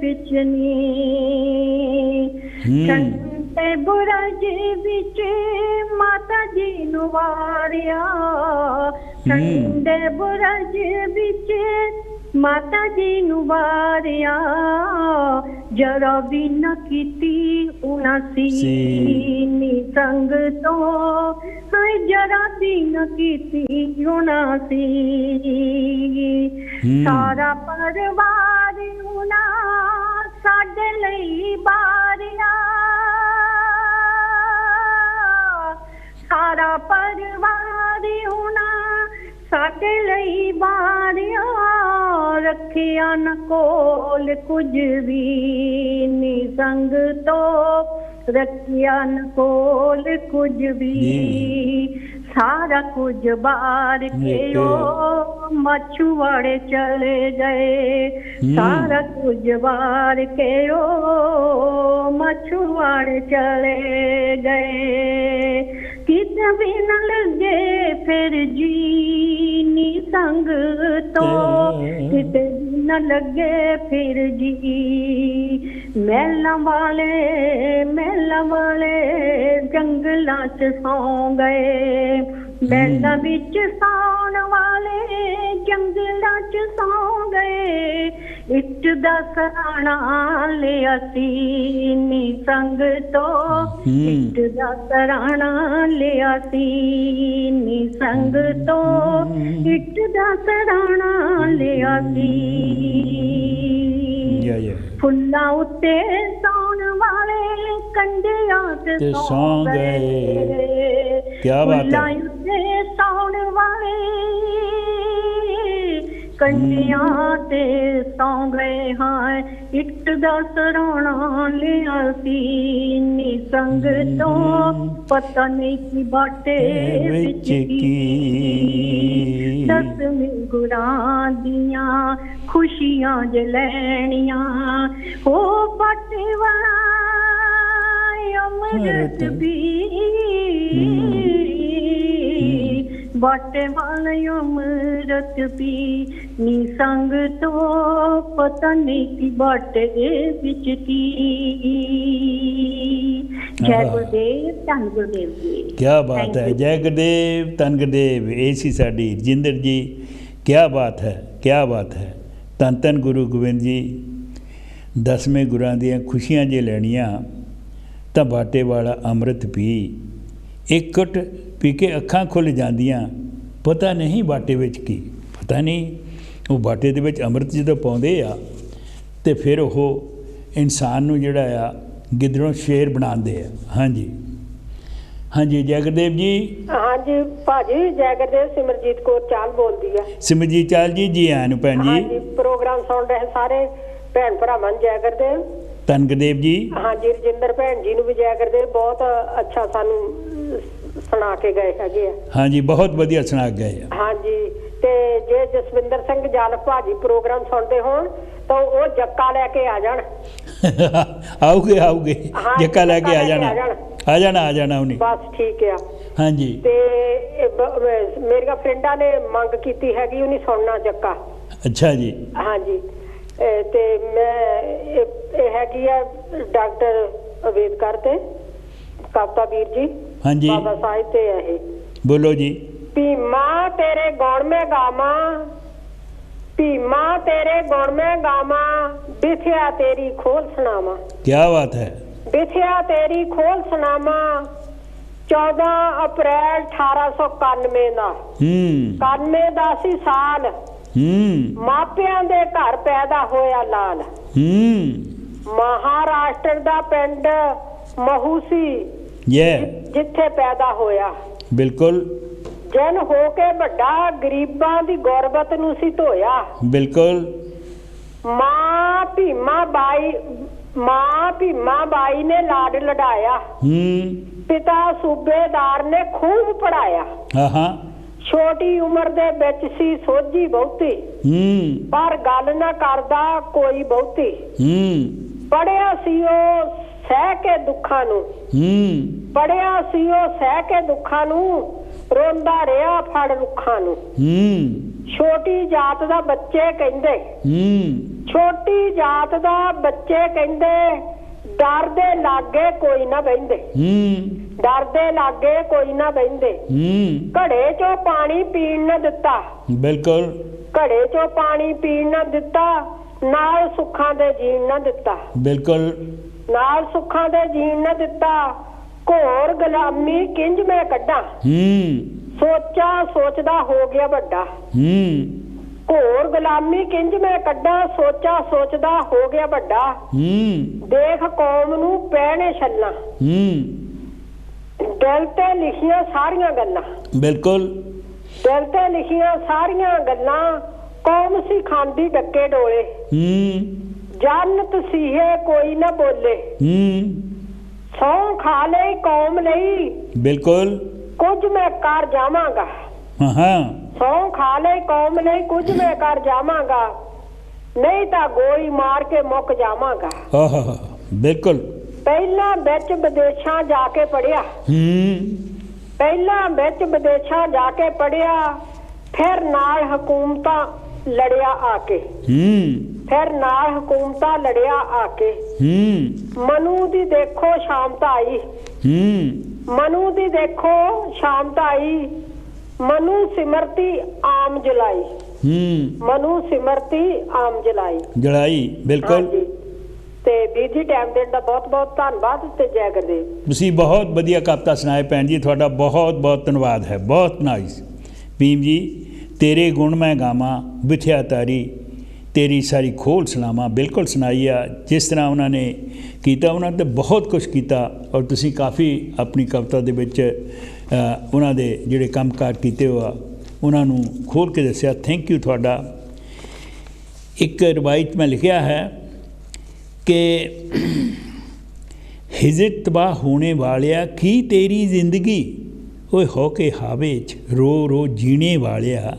Speaker 3: बिच नी। ठंडे बुरज बिच माता जी नु वारिया, ठंडे बुरज बिच माता जी नु वारिया, जरा भी न कीती उना सी नी संग तो हाय जरा भी न कीती उना सी सारा परिवार उना साडे लई बारिया सारा परिवार उना साडे लई बारिया रखिया न कोल कुछ भी नी संग तो रखिया न कोल कुछ भी सारा कुछ बार के ओ मछुआरे चले गए सारा कुछ बार के ओ मछुआरे चले गए कितने भी न लगे फिर जी नी संग तो कितने भी न लगे फिर जी मेला वाले जंगलां च सौ गए मेला बिच सौन वाले जंगलां च सौ गए इट दा सराणा लिया सी नी संग तो इट दा सराणा लिया सी नी संग तो इट दा सराणा लिया सी फुल्लां उत्ते सौन वाले कंडियां ते सौ गए
Speaker 1: क्या बात है
Speaker 3: उत्ते सौन वाले कंडियां ते सौ गए हाँ इट दा सराणा लिया सी नी संग तो पता नहीं की बाटे विच की दसवीं गुरां दियां खुशियां ज लैनियां ओ बाटे वाला अमृत भी बाटे वाले अमृत भी नी संग तो पता नहीं की बाटे विच की जय गुरुदेव धन गुरुदेव जी
Speaker 1: क्या बात है जय गुरुदेव धन गुरुदेव ऐसी साडी रजिंदर जी क्या बात है क्या बात है धन धन गुरु गोबिंद जी 10वें गुरां दियां खुशियां जे लैणियां तां बाटे वाला अमृत पी एक घुट पी के अखां खुल जांदियां पता नहीं बाटे विच की पता नहीं वो बाटे दे विच अमृत जदों पाउंदे आ ते फिर वो इंसान नूं जिहड़ा आ गिदड़ों शेर बनाते हैं हाँ जी हाँ जी जय गुरदेव जी
Speaker 4: हाँ जी भाजी जय गुरदेव सिमरजीत कौर चाल बोलती है
Speaker 1: सिमरजीत चाल जी जी आन भैन जी
Speaker 4: हाँ जी प्रोग्राम सुन रहे सारे भैन भरावां जय गुरदेव
Speaker 1: धन गुरदेव जी
Speaker 4: हाँ जी रजिंदर भैन जी नूं भी जय गुरदेव बहुत अच्छा सानू सुना के गए है
Speaker 1: हाँ जी बहुत वधिया सुना गए
Speaker 4: हाँ जी ते जे जसविंदर सिंह जालप भाजी प्रोग्राम सुनते होण तो वो जक्का लेके आ जान
Speaker 1: आओगे आओगे
Speaker 4: हाँ,
Speaker 1: जक्का लेके आ जाना उन्हें
Speaker 4: बस ठीक है
Speaker 1: हाँ जी
Speaker 4: ते मेरी फ्रेंडा ने मंग की हैगी उन्हें सुनना जक्का
Speaker 1: अच्छा जी
Speaker 4: हाँ जी ते मैं हैगी है डॉक्टर अवेदकर ते कविता वीर जी
Speaker 1: हाँ जी
Speaker 4: बाबा साहिब ते है
Speaker 1: बोलो जी
Speaker 4: भीमा तेरे गुण में गामा भीमा तेरे गुण में गामा बिथिया तेरी खोल सुनामा
Speaker 1: क्या बात है
Speaker 4: बिथिया तेरी खोल सुनामा 14 अप्रैल 1891 ਦਾ 91 ਦਾ ਸੀ ਸਾਲ ਮਾਪਿਆਂ ਦੇ ਘਰ ਪੈਦਾ ਹੋਇਆ ਲਾਲ ਮਹਾਰਾਸ਼ਟਰ ਦਾ ਪਿੰਡ ਮਹੂ ਸੀ ਜਿੱਥੇ ਪੈਦਾ ਹੋਇਆ
Speaker 1: ਬਿਲਕੁਲ
Speaker 4: ਜਨ ਹੋ ਕੇ ਵੱਡਾ ਗਰੀਬਾਂ ਦੀ ਗੁਰਬਤ ਨੂੰ ਸੀ ਧੋਇਆ
Speaker 1: ਬਿਲਕੁਲ
Speaker 4: ਮਾਂ ਭੀਮਾ ਬਾਈ ਨੇ ਲਾਡ ਲਡਾਇਆ ਪਿਤਾ ਸੂਬੇਦਾਰ ਨੇ ਖੂਬ ਪੜਾਇਆ ਛੋਟੀ ਉਮਰ ਦੇ ਵਿੱਚ ਸੀ ਸੋਝੀ ਬਹੁਤੀ ਪਰ ਗੱਲ ਨਾ ਕਰਦਾ ਕੋਈ ਬਹੁਤੀ ਪੜਿਆ ਸੀ ਉਹ ਸਹਿ ਕੇ ਦੁੱਖਾਂ ਨੂੰ ਪੜਿਆ ਸੀ ਉਹ ਸਹਿ ਕੇ ਦੁੱਖਾਂ ਨੂੰ ਰੋਂਦਾ ਰਿਹਾ ਫੜ ਰੁੱਖਾਂ ਨੂੰ ਛੋਟੀ ਜਾਤ ਦਾ ਬੱਚੇ ਕਹਿੰਦੇ ਛੋਟੀ ਜਾਤ ਦਾ ਬੱਚੇ ਕਹਿੰਦੇ ਡਰ ਦੇ ਲਾਗੇ ਕੋਈ ਨਾ ਬਹਿੰਦੇ ਡਰ ਦੇ ਲਾਗੇ ਕੋਈ ਨਾ ਬਹਿੰਦੇ ਘੜੇ ਚੋਂ ਪਾਣੀ ਪੀਣ ਨਾ ਦਿੱਤਾ
Speaker 1: ਬਿਲਕੁਲ
Speaker 4: ਘੜੇ ਚੋਂ ਪਾਣੀ ਪੀਣ ਨਾ ਦਿੱਤਾ ਨਾਲ ਸੁੱਖਾਂ ਦੇ ਜੀਣ ਨਾ ਦਿੱਤਾ।
Speaker 1: ਬਿਲਕੁਲ।
Speaker 4: ਨਾਲ ਸੁੱਖਾਂ ਦੇ ਜੀਣ ਨਾ ਦਿੱਤਾ, ਘੋਰ ਗੁਲਾਮੀ ਕਿੰਜ ਮੈਂ ਕੱਢਾਂ। ਸੋਚਾ ਸੋਚਦਾ ਹੋ ਗਿਆ ਵੱਡਾ। ਘੋਰ ਗੁਲਾਮੀ ਕਿੰਜ ਮੈਂ ਕੱਢਾਂ, ਸੋਚਾ ਸੋਚਦਾ ਹੋ ਗਿਆ ਵੱਡਾ। ਦੇਖ ਕੌਮ ਨੂੰ ਪੈਣੇ ਛੱਲਾਂ, ਦਿਲ ਤੇ ਲਿਖੀਆਂ ਸਾਰੀਆਂ ਗੱਲਾਂ।
Speaker 1: ਬਿਲਕੁਲ।
Speaker 4: ਦਿਲ ਤੇ ਲਿਖੀਆਂ ਸਾਰੀਆਂ ਗੱਲਾਂ, ਕੌਮ ਸੀ ਖਾਂਦੀ ਡੱਕੇ ਡੋਲੇ। ਜੰਨਤ ਸੀਹੇ ਕੋਈ ਨਾ ਬੋਲੇ, ਸਹੁੰ ਖਾ ਲਈ ਕੌਮ ਲਈ।
Speaker 1: ਬਿਲਕੁਲ।
Speaker 4: ਕੁਝ ਮੈਂ ਕਰ ਜਾਵਾਂਗਾ। ਸਹੁੰ ਖਾ ਲਈ ਕੌਮ ਲਈ, ਕੁਝ ਮੈਂ ਕਰ ਜਾਵਾਂਗਾ, ਨਹੀਂ ਤਾਂ ਗੋਲੀ ਮਾਰ ਕੇ ਮੁੱਕ ਜਾਵਾਂਗਾ।
Speaker 1: ਬਿਲਕੁਲ।
Speaker 4: ਪਹਿਲਾਂ ਵਿੱਚ ਵਿਦੇਸ਼ਾਂ ਜਾ ਕੇ ਪੜਿਆ। ਪਹਿਲਾਂ ਵਿੱਚ ਵਿਦੇਸ਼ਾਂ ਜਾ ਕੇ ਪੜਿਆ, ਫਿਰ ਨਾਲ ਹਕੂਮਤਾਂ ਲੜਿਆ ਆ ਕੇ। ਫਿਰ ਨਾਲ ਹਕੂਮਤਾਂ ਲੜਿਆ ਆ ਕੇ। ਮਨੂ ਦੀ ਦੇਖੋ ਸ਼ਾਮਤ ਆਈ। ਮਨੂ ਦੀ ਦੇਖੋ ਸ਼ਾਮਤ ਆਈ, ਮਨੂ ਸਿਮਰਤੀ ਆਮ ਜਲਾਈ। ਮਨੂ ਸਿਮਰਤੀ ਆਮ ਜਲਾਈ। ਬਿਲਕੁਲ। ਤੇ ਵੀਰ ਜੀ ਟਾਈਮ ਦੇਣ ਦਾ ਬਹੁਤ ਬਹੁਤ ਧੰਨਵਾਦ ਤੇ ਜੈ ਗੁਰਦੇਵ।
Speaker 1: ਤੁਸੀਂ ਬਹੁਤ ਵਧੀਆ ਕਵਿਤਾ ਸੁਣਾਏ ਭੈਣ ਜੀ, ਤੁਹਾਡਾ ਬਹੁਤ ਬਹੁਤ ਧੰਨਵਾਦ ਹੈ। ਬਹੁਤ ਨਾਈਸ। ਭੀਮ ਜੀ ਤੇਰੇ ਗੁਣ ਮੈਂ ਗਾਵਾਂ, ਵਿਥਿਆ ਤਾਰੀ ਤੇਰੀ ਸਾਰੀ ਖੋਲ ਸੁਣਾਵਾਂ। ਬਿਲਕੁਲ ਸੁਣਾਈ ਆ। ਜਿਸ ਤਰ੍ਹਾਂ ਉਹਨਾਂ ਨੇ ਕੀਤਾ, ਉਹਨਾਂ ਨੇ ਬਹੁਤ ਕੁਛ ਕੀਤਾ ਔਰ ਤੁਸੀਂ ਕਾਫੀ ਆਪਣੀ ਕਵਿਤਾ ਦੇ ਵਿੱਚ ਉਹਨਾਂ ਦੇ ਜਿਹੜੇ ਕੰਮਕਾਰ ਕੀਤੇ ਹੋਆ ਉਹਨਾਂ ਨੂੰ ਖੋਲ੍ਹ ਕੇ ਦੱਸਿਆ। ਥੈਂਕ ਯੂ ਤੁਹਾਡਾ। ਇੱਕ ਰਵਾਇਤ ਮੈਂ ਲਿਖਿਆ ਹੈ कि हिजरत तबाह होने वालिया की तेरी जिंदगी, ओए हो के हावे च रो रो जीने वालिया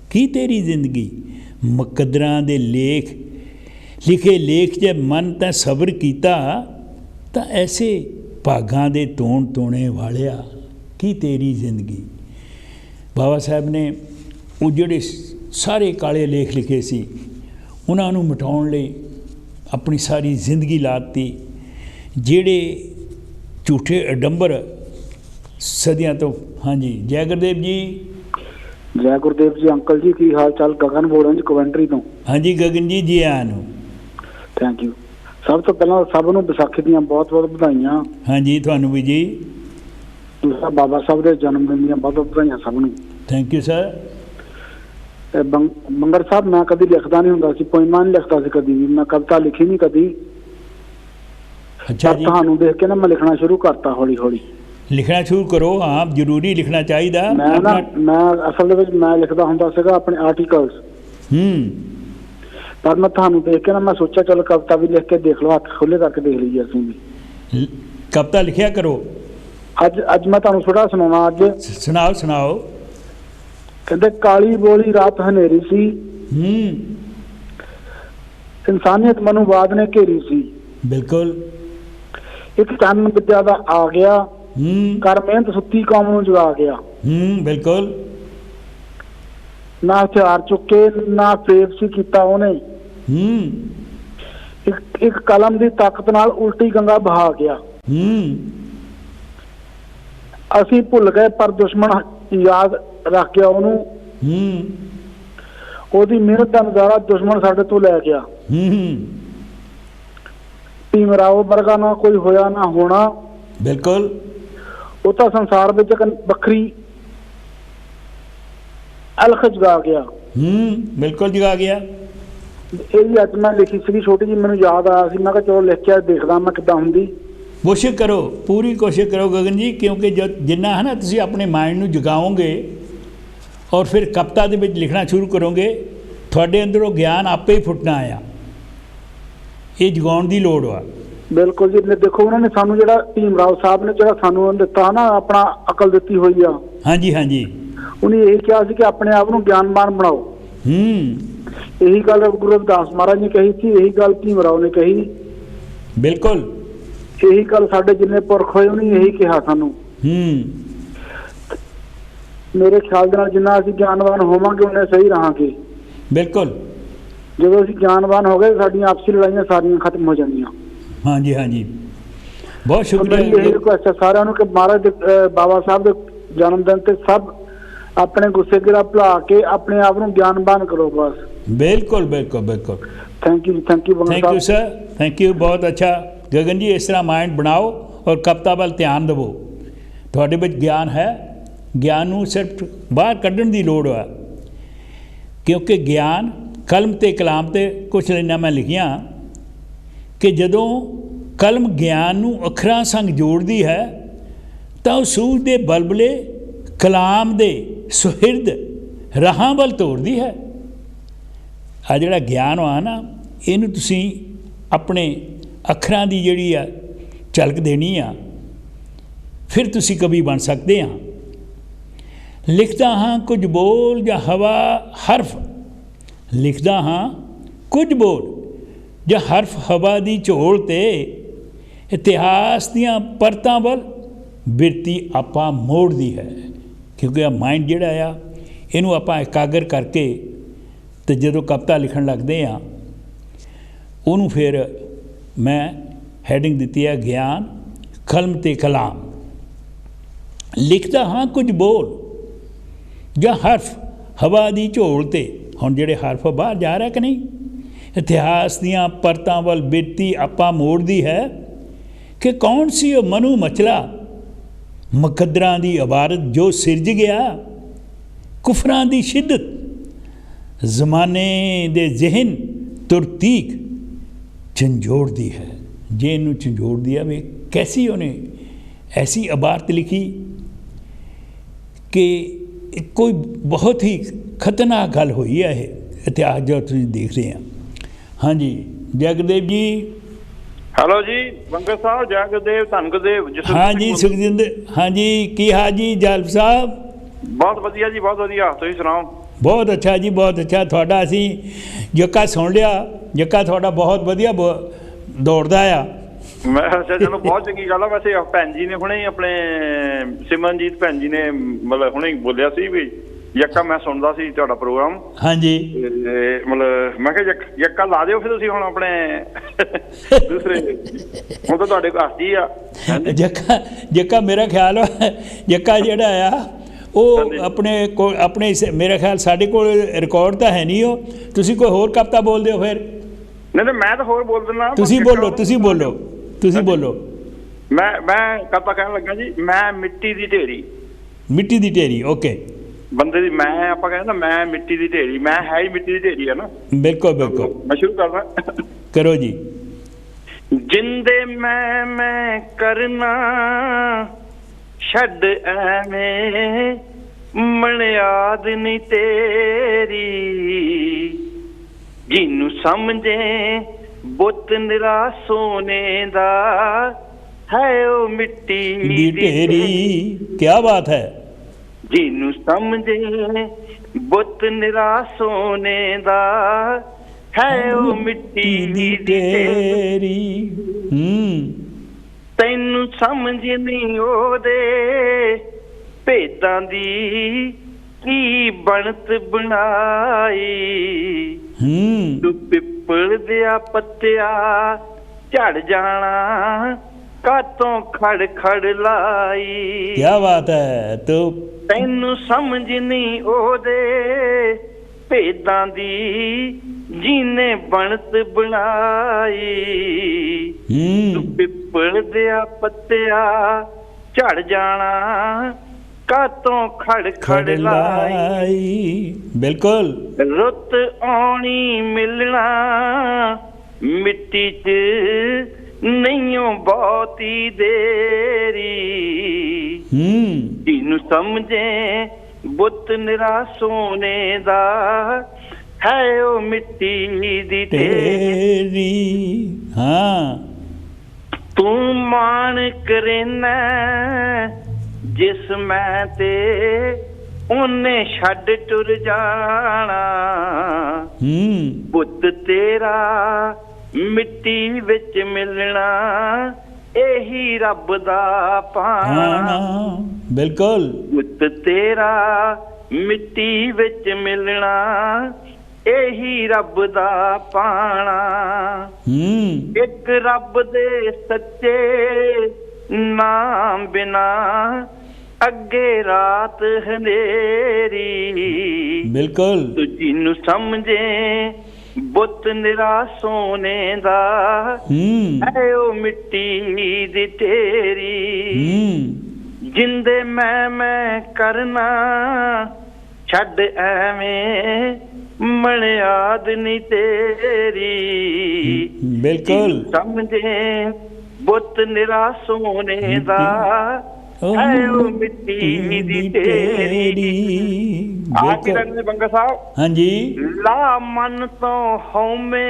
Speaker 1: की तेरी जिंदगी। मुकद्दरां दे लेख लिखे लेख जे मन तैं सबर कीता, तां ऐसे भागां दे तोण तोणे वालिया की तेरी जिंदगी। बाबा साहब ने वो जिहड़े सारे काले लेख लिखे सी उन्हां नूं मिटाउण लई अपनी सारी जिंदगी लाती। जेड़े झूठे अडंबर सदियां तो। हाँ जी जय गुरदेव जी।
Speaker 5: जय गुरदेव जी। अंकल जी की हाल चाल? गगन बोल रहे जी कवेंट्री तो।
Speaker 1: हाँ जी गगन जी, जी आया नु।
Speaker 5: Thank you. सब तो पहला सब नूं विसाखी दियां बहुत बहुत बधाइयां।
Speaker 1: हाँ जी तुहानू भी जी।
Speaker 5: दूसरा बाबा साहब के जन्मदिन दियां बहुत बहुत बधाइयां सब नूं।
Speaker 1: Thank you sir.
Speaker 5: मंगर साहब मैं कभी लिखता नहीं हुंदा सी, पोइमां नहीं लिखता सी कभी भी, मैं कविता लिखी नहीं कभी।
Speaker 1: अच्छा जी।
Speaker 5: तुहानू देख के ना मैं लिखना शुरू करता हौली हौली।
Speaker 1: लिखना शुरू करो। हाँ जरूरी लिखना चाहिए।
Speaker 5: मैं असल में मैं लिखता हुंदा सीगा अपने आर्टिकल्स। पर मैं तुहानू देख के ना मैं सोचा चलो कविता भी लिख के देख लो, हाथ खुले करके देख लीजिए असीं भी।
Speaker 1: कविता लिखिया करो।
Speaker 5: अज मैं तुहानू थोड़ा सुनावां। अज
Speaker 1: सुनाओ सुनाओ।
Speaker 5: कहते काली बोली रात हनेरी सी, इंसानियत मनुवाद ने घेरी सी।
Speaker 1: बिल्कुल।
Speaker 5: एक चन्न विद्या दा आ गया, कर मेहनत सुत्ती कौम नूं जगा गया।
Speaker 1: बिल्कुल।
Speaker 5: ना हथियार चुके ना फेब सी कीता उहने, एक कलम दी ताकत नाल उल्टी गंगा बहा गया। असीं भुल गए पर दुश्मन याद रख गया उहनूं, ओहदी मेहनत दा नज़ारा दुश्मन साडे तो लै गया। भीम राव वर्गा ना कोई होया ना होना।
Speaker 1: बिल्कुल।
Speaker 5: वो तो संसार विच एक वखरी अलख जगा गया।
Speaker 1: बिल्कुल जगा गया।
Speaker 5: यही अज मैं लिखी सी छोटी जी, मैनूं याद आया सी, मैं कहा चलो लिख के देखदा मैं किद्दां हुंदी।
Speaker 1: कोशिश करो, पूरी कोशिश करो गगन जी, क्योंकि जो जिन्ना है ना तुसीं अपने माइंड नूं जगाओगे और फिर कविता दे विच लिखना शुरू करोगे, तुहाडे अंदरों ज्ञान आपे ही फुटना आया। ये जगाउण दी लोड़ वा।
Speaker 5: बिल्कुल जी। देखो उन्होंने सानू जिहड़ा भीम राव साहब ने जिहड़ा सानू दिता ना अपना अकल दिती हुई आ।
Speaker 1: हाँ जी हाँ जी।
Speaker 5: उन्हें यही कहा सी कि अपने आप नूं ज्ञानवान बनाओ। यही गल गुरु रविदास महाराज ने कही थी, यही गल भीम राव ने कही।
Speaker 1: बिल्कुल।
Speaker 5: यही गल साडे जिन्ने पुरख होए उन्हें यही कहा सानू। मेरे ख्याल दे नाल जिन्ना असीं ज्ञानवान होवांगे उन्ने सही रहांगे।
Speaker 1: बिल्कुल।
Speaker 5: जदों असीं ज्ञानवान हो गए साडीआं आपसी लड़ाइयां सारियां खत्म हो जांदियां।
Speaker 1: हाँ जी हाँ जी। बहुत शुक्रिया।
Speaker 5: यही रिक्वेस्ट है सारिआं नूं कि महाराज बाबा साहब दे जन्मदिन ते सब अपने गुस्से गिरा भुला के अपने आप नूं ज्ञानवान करो बस।
Speaker 1: बिल्कुल बिल्कुल बिल्कुल।
Speaker 5: Thank you
Speaker 1: thank you sir, thank you, बहुत अच्छा। गगन जी इस तरह माइंड बनाओ और कविता ਵੱਲ ਧਿਆਨ ਦੇਵੋ। ਤੁਹਾਡੇ ਵਿੱਚ ਗਿਆਨ ਹੈ, ਗਿਆਨ ਨੂੰ ਸਿਰਫ ਬਾਹਰ ਕੱਢਣ ਦੀ ਲੋੜ ਆ, ਕਿਉਂਕਿ ਗਿਆਨ ਕਲਮ ਤੇ ਕਲਾਮ ਤੇ ਕੁਛ ਲਾਈਨਾਂ ਮੈਂ ਲਿਖੀਆਂ ਕਿ ਜਦੋਂ ਕਲਮ ਗਿਆਨ ਨੂੰ ਅੱਖਰਾਂ ਸੰਗ ਜੋੜਦੀ ਹੈ ਤਾਂ ਉਹ ਸੂਝ ਦੇ ਬਲਬਲੇ ਕਲਾਮ ਦੇ ਸੁਹਿਰਦ ਰਾਹਾਂ ਵੱਲ ਤੋਰਦੀ ਹੈ। ਆ ਜਿਹੜਾ ਗਿਆਨ ਆ ਨਾ, ਇਹਨੂੰ ਤੁਸੀਂ ਆਪਣੇ ਅੱਖਰਾਂ ਦੀ ਜਿਹੜੀ ਆ ਝਲਕ ਦੇਣੀ ਆ, ਫਿਰ ਤੁਸੀਂ ਕਵੀ ਬਣ ਸਕਦੇ ਆ। ਲਿਖਦਾ ਹਾਂ ਕੁਝ ਬੋਲ ਜਾਂ ਹਵਾ ਹਰਫ, ਲਿਖਦਾ ਹਾਂ ਕੁਝ ਬੋਲ ਜਾਂ ਹਰਫ ਹਵਾ ਦੀ ਝੋਲ 'ਤੇ ਇਤਿਹਾਸ ਦੀਆਂ ਪਰਤਾਂ ਵੱਲ ਬਿਰਤੀ ਆਪਾਂ ਮੋੜਦੀ ਹੈ। ਕਿਉਂਕਿ ਆ ਮਾਈਂਡ ਜਿਹੜਾ ਆ, ਇਹਨੂੰ ਆਪਾਂ ਇਕਾਗਰ ਕਰਕੇ ਤੇ ਜਦੋਂ ਕਵਿਤਾ ਲਿਖਣ ਲੱਗਦੇ ਆ, ਉਹਨੂੰ ਫਿਰ ਮੈਂ ਹੈਡਿੰਗ ਦਿੱਤੀ ਹੈ ਗਿਆਨ ਕਲਮ ਤੇ ਕਲਾਮ। ਲਿਖਦਾ ਹਾਂ ਕੁਝ ਬੋਲ ਜਾਂ ਹਰਫ ਹਵਾ ਦੀ ਝੋਲ 'ਤੇ, ਹੁਣ ਜਿਹੜੇ ਹਰਫ ਬਾਹਰ ਜਾ ਰਿਹਾ ਕਿ ਨਹੀਂ, ਇਤਿਹਾਸ ਦੀਆਂ ਪਰਤਾਂ ਵੱਲ ਬਿਰਤੀ ਆਪਾਂ ਮੋੜਦੀ ਹੈ ਕਿ ਕੌਣ ਸੀ ਉਹ ਮਨੂ ਮਚਲਾ ਮੁਕੱਦਰਾਂ ਦੀ ਇਬਾਰਤ ਜੋ ਸਿਰਜ ਗਿਆ, ਕੁਫਰਾਂ ਦੀ ਸ਼ਿੱਦਤ ਜ਼ਮਾਨੇ ਦੇ ਜ਼ਿਹਨ ਤੁਰਤੀਕ ਝੰਜੋੜਦੀ ਹੈ। ਜੇ ਇਹਨੂੰ ਝੰਜੋੜਦੀ ਹੈ ਵੇ ਕੈਸੀ ਉਹਨੇ ਐਸੀ ਇਬਾਰਤ ਲਿਖੀ ਕਿ ਕੋਈ ਬਹੁਤ ਹੀ ਖਤਰਨਾਕ ਗੱਲ ਹੋਈ ਹੈ। ਇਹ ਇਤਿਹਾਸ ਜੋ ਤੁਸੀਂ ਦੇਖ ਰਹੇ ਆ। ਹਾਂਜੀ ਜਗਦੇਵ ਜੀ।
Speaker 6: ਹੈਲੋ ਜੀ ਬੰਗਰ ਸਾਹਿਬ, ਜੈ ਗੁਰਦੇਵ, ਧੰਨ ਗੁਰਦੇਵ।
Speaker 1: ਹਾਂਜੀ ਸੁਖਜਿੰਦਰ, ਹਾਂਜੀ ਕੀ ਹਾਲ ਜੀ ਜਾਲਪ ਸਾਹਿਬ?
Speaker 6: ਬਹੁਤ ਵਧੀਆ ਜੀ, ਬਹੁਤ ਵਧੀਆ, ਤੁਸੀਂ ਸੁਣਾਓ?
Speaker 1: ਬਹੁਤ ਅੱਛਾ ਜੀ, ਬਹੁਤ ਅੱਛਾ। ਤੁਹਾਡਾ ਅਸੀਂ ਜੱਕਾ ਸੁਣ ਲਿਆ, ਜੱਕਾ ਤੁਹਾਡਾ ਬਹੁਤ ਵਧੀਆ ਦੌੜਦਾ ਆ।
Speaker 6: ਮੈਂ ਅੱਛਾ, ਚਲੋ ਬਹੁਤ ਚੰਗੀ ਗੱਲ ਆ। ਵੈਸੇ ਭੈਣ ਜੀ ਨੇ ਹੁਣੇ ਹੀ ਆਪਣੇ ਸਿਮਰਨਜੀਤ ਭੈਣ ਜੀ ਨੇ ਮਤਲਬ ਹੁਣੇ ਬੋਲਿਆ ਸੀ ਵੀ ਯੱਕਾ ਮੈਂ ਸੁਣਦਾ ਸੀ ਤੁਹਾਡਾ ਪ੍ਰੋਗਰਾਮ।
Speaker 1: ਹਾਂਜੀ
Speaker 6: ਮਤਲਬ ਮੈਂ ਕਿਹਾ ਯੱਕਾ ਲਾ ਦਿਓ ਫਿਰ ਤੁਸੀਂ ਹੁਣ ਆਪਣੇ ਦੂਸਰੇ, ਹੁਣ ਤਾਂ ਤੁਹਾਡੇ ਕੋਲ ਹੱਸਦੀ ਆ
Speaker 1: ਜੱਕਾ ਮੇਰਾ ਖਿਆਲ ਜੱਕਾ ਜਿਹੜਾ ਆ ਉਹ ਆਪਣੇ ਮੇਰਾ ਖਿਆਲ ਸਾਡੇ ਕੋਲ ਰਿਕਾਰਡ ਤਾਂ ਹੈ ਨਹੀਂ। ਉਹ ਤੁਸੀਂ ਕੋਈ ਹੋਰ ਕਵਿਤਾ ਬੋਲ ਦਿਓ ਫਿਰ।
Speaker 6: ਨਹੀਂ ਮੈਂ ਤਾਂ ਹੋਰ ਬੋਲ ਦਿੰਦਾ।
Speaker 1: ਤੁਸੀਂ ਬੋਲੋ।
Speaker 6: ਮੈਂ ਕਵਿਤਾ ਕਹਿਣ ਲੱਗਾ ਜੀ, ਮੈਂ ਮਿੱਟੀ ਦੀ ਢੇਰੀ।
Speaker 1: ਮਿੱਟੀ ਦੀ ਢੇਰੀ, ਓਕੇ।
Speaker 6: ਬੰਦੇ ਦੀ ਮੈਂ ਆਪਾਂ ਕਹਿੰਦਾ ਮੈਂ ਮਿੱਟੀ ਦੀ ਢੇਰੀ, ਮੈਂ ਹੈ ਹੀ ਮਿੱਟੀ ਦੀ ਢੇਰੀ ਹੈ ਨਾ।
Speaker 1: ਬਿਲਕੁਲ ਬਿਲਕੁਲ।
Speaker 6: ਮੈਂ ਸ਼ੁਰੂ ਕਰਦਾ।
Speaker 1: ਕਰੋ ਜੀ।
Speaker 6: ਜਿੰਦੇ ਮੈਂ ਕਰਨਾ ਛੱਡ ਐਵੇਂ ਮਣਿਆਦ ਨੀ ਤੇਰੀ, ਜਿਹਨੂੰ ਸਮਝੇ ਬੁੱਤ ਨਿਰਾ ਸੋਨੇ ਦਾ ਹੈ ਉਹ ਮਿੱਟੀ ਦੀ ਢੇਰੀ।
Speaker 1: ਕਿਆ ਬਾਤ ਹੈ।
Speaker 6: ਜਿਹਨੂੰ ਸਮਝੇ ਬੁੱਤ ਨਿਰਾ ਸੋਨੇ ਦਾ ਹੈ ਉਹ ਮਿੱਟੀ ਦੀ ਢੇਰੀ। ਤੈਨੂੰ ਸਮਝ ਨਹੀਂ ਉਹਦੇ ਭੇਦਾਂ ਦੀ ਕੀ ਬਣਤ ਬਣਾਈ, ਤੂੰ ਪਿੱਪਲ ਦਿਆ ਪੱਤਿਆ ਝੜ ਜਾਣਾ ਕਾਤੋਂ ਖੜ ਖੜ ਲਾਈ।
Speaker 1: ਕਿਆ ਬਾਤ ਹੈ।
Speaker 6: ਤੈਨੂੰ ਸਮਝ ਨਹੀਂ ਉਹਦੇ ਭੇਦਾਂ ਦੀ ਜਿਹਨੇ ਬਣਤ ਬਣਾਈ, ਤੂੰ ਪਿੱਪਲ ਦਿਆ ਪੱਤਿਆ ਝੜ ਜਾਣਾ ਕਾਤੋਂ ਖੜ ਖੜ ਲਾਈ।
Speaker 1: ਬਿਲਕੁਲ।
Speaker 6: ਰੁੱਤ ਆਉਣੀ ਮਿਲਣਾ ਮਿੱਟੀ 'ਚ ਨਹੀਂਓ ਬਹੁਤੀ ਦੇਰੀ, ਜਿਹਨੂੰ ਸਮਝੇ ਬੁੱਤ ਨਿਰਾ ਸੋਨੇ ਦਾ ਹੈ ਉਹ ਮਿੱਟੀ ਦੀ ਢੇਰੀ।
Speaker 1: ਹਾਂ
Speaker 6: ਤੂੰ ਮਾਣ ਕਰੇਨਾ ਜਿਸ ਮੈਂ ਤੇ ਉਹਨੇ ਛੱਡ ਟੁਰ ਜਾਣਾ, ਬੁੱਤ ਤੇਰਾ ਮਿੱਟੀ ਵਿੱਚ ਮਿਲਣਾ ਇਹੀ ਰੱਬ ਦਾ ਪਾਣਾ।
Speaker 1: ਬਿਲਕੁਲ।
Speaker 6: ਬੁੱਤ ਤੇਰਾ ਮਿੱਟੀ ਵਿੱਚ ਮਿਲਣਾ ਇਹੀ ਰੱਬ ਦਾ ਪਾਣਾ। ਇੱਕ ਰੱਬ ਦੇ ਸੱਚੇ ਨਾਮ ਬਿਨਾ ਅੱਗੇ ਰਾਤ ਹਨੇਰੀ।
Speaker 1: ਬਿਲਕੁਲ।
Speaker 6: ਤੂੰ ਜਿਹਨੂੰ ਸਮਝੇ
Speaker 7: बुत निरा सोने दा है ओ मिट्टी दी तेरी जिंदे मैं करना छड़ एवें मणियाद नी तेरी
Speaker 1: बिल्कुल
Speaker 7: समझे बुत निरा सोने दा है ओ मिट्टी दी तेरी। आखिर बंगा साहब
Speaker 1: हाँ जी
Speaker 7: ला मन तो हौमे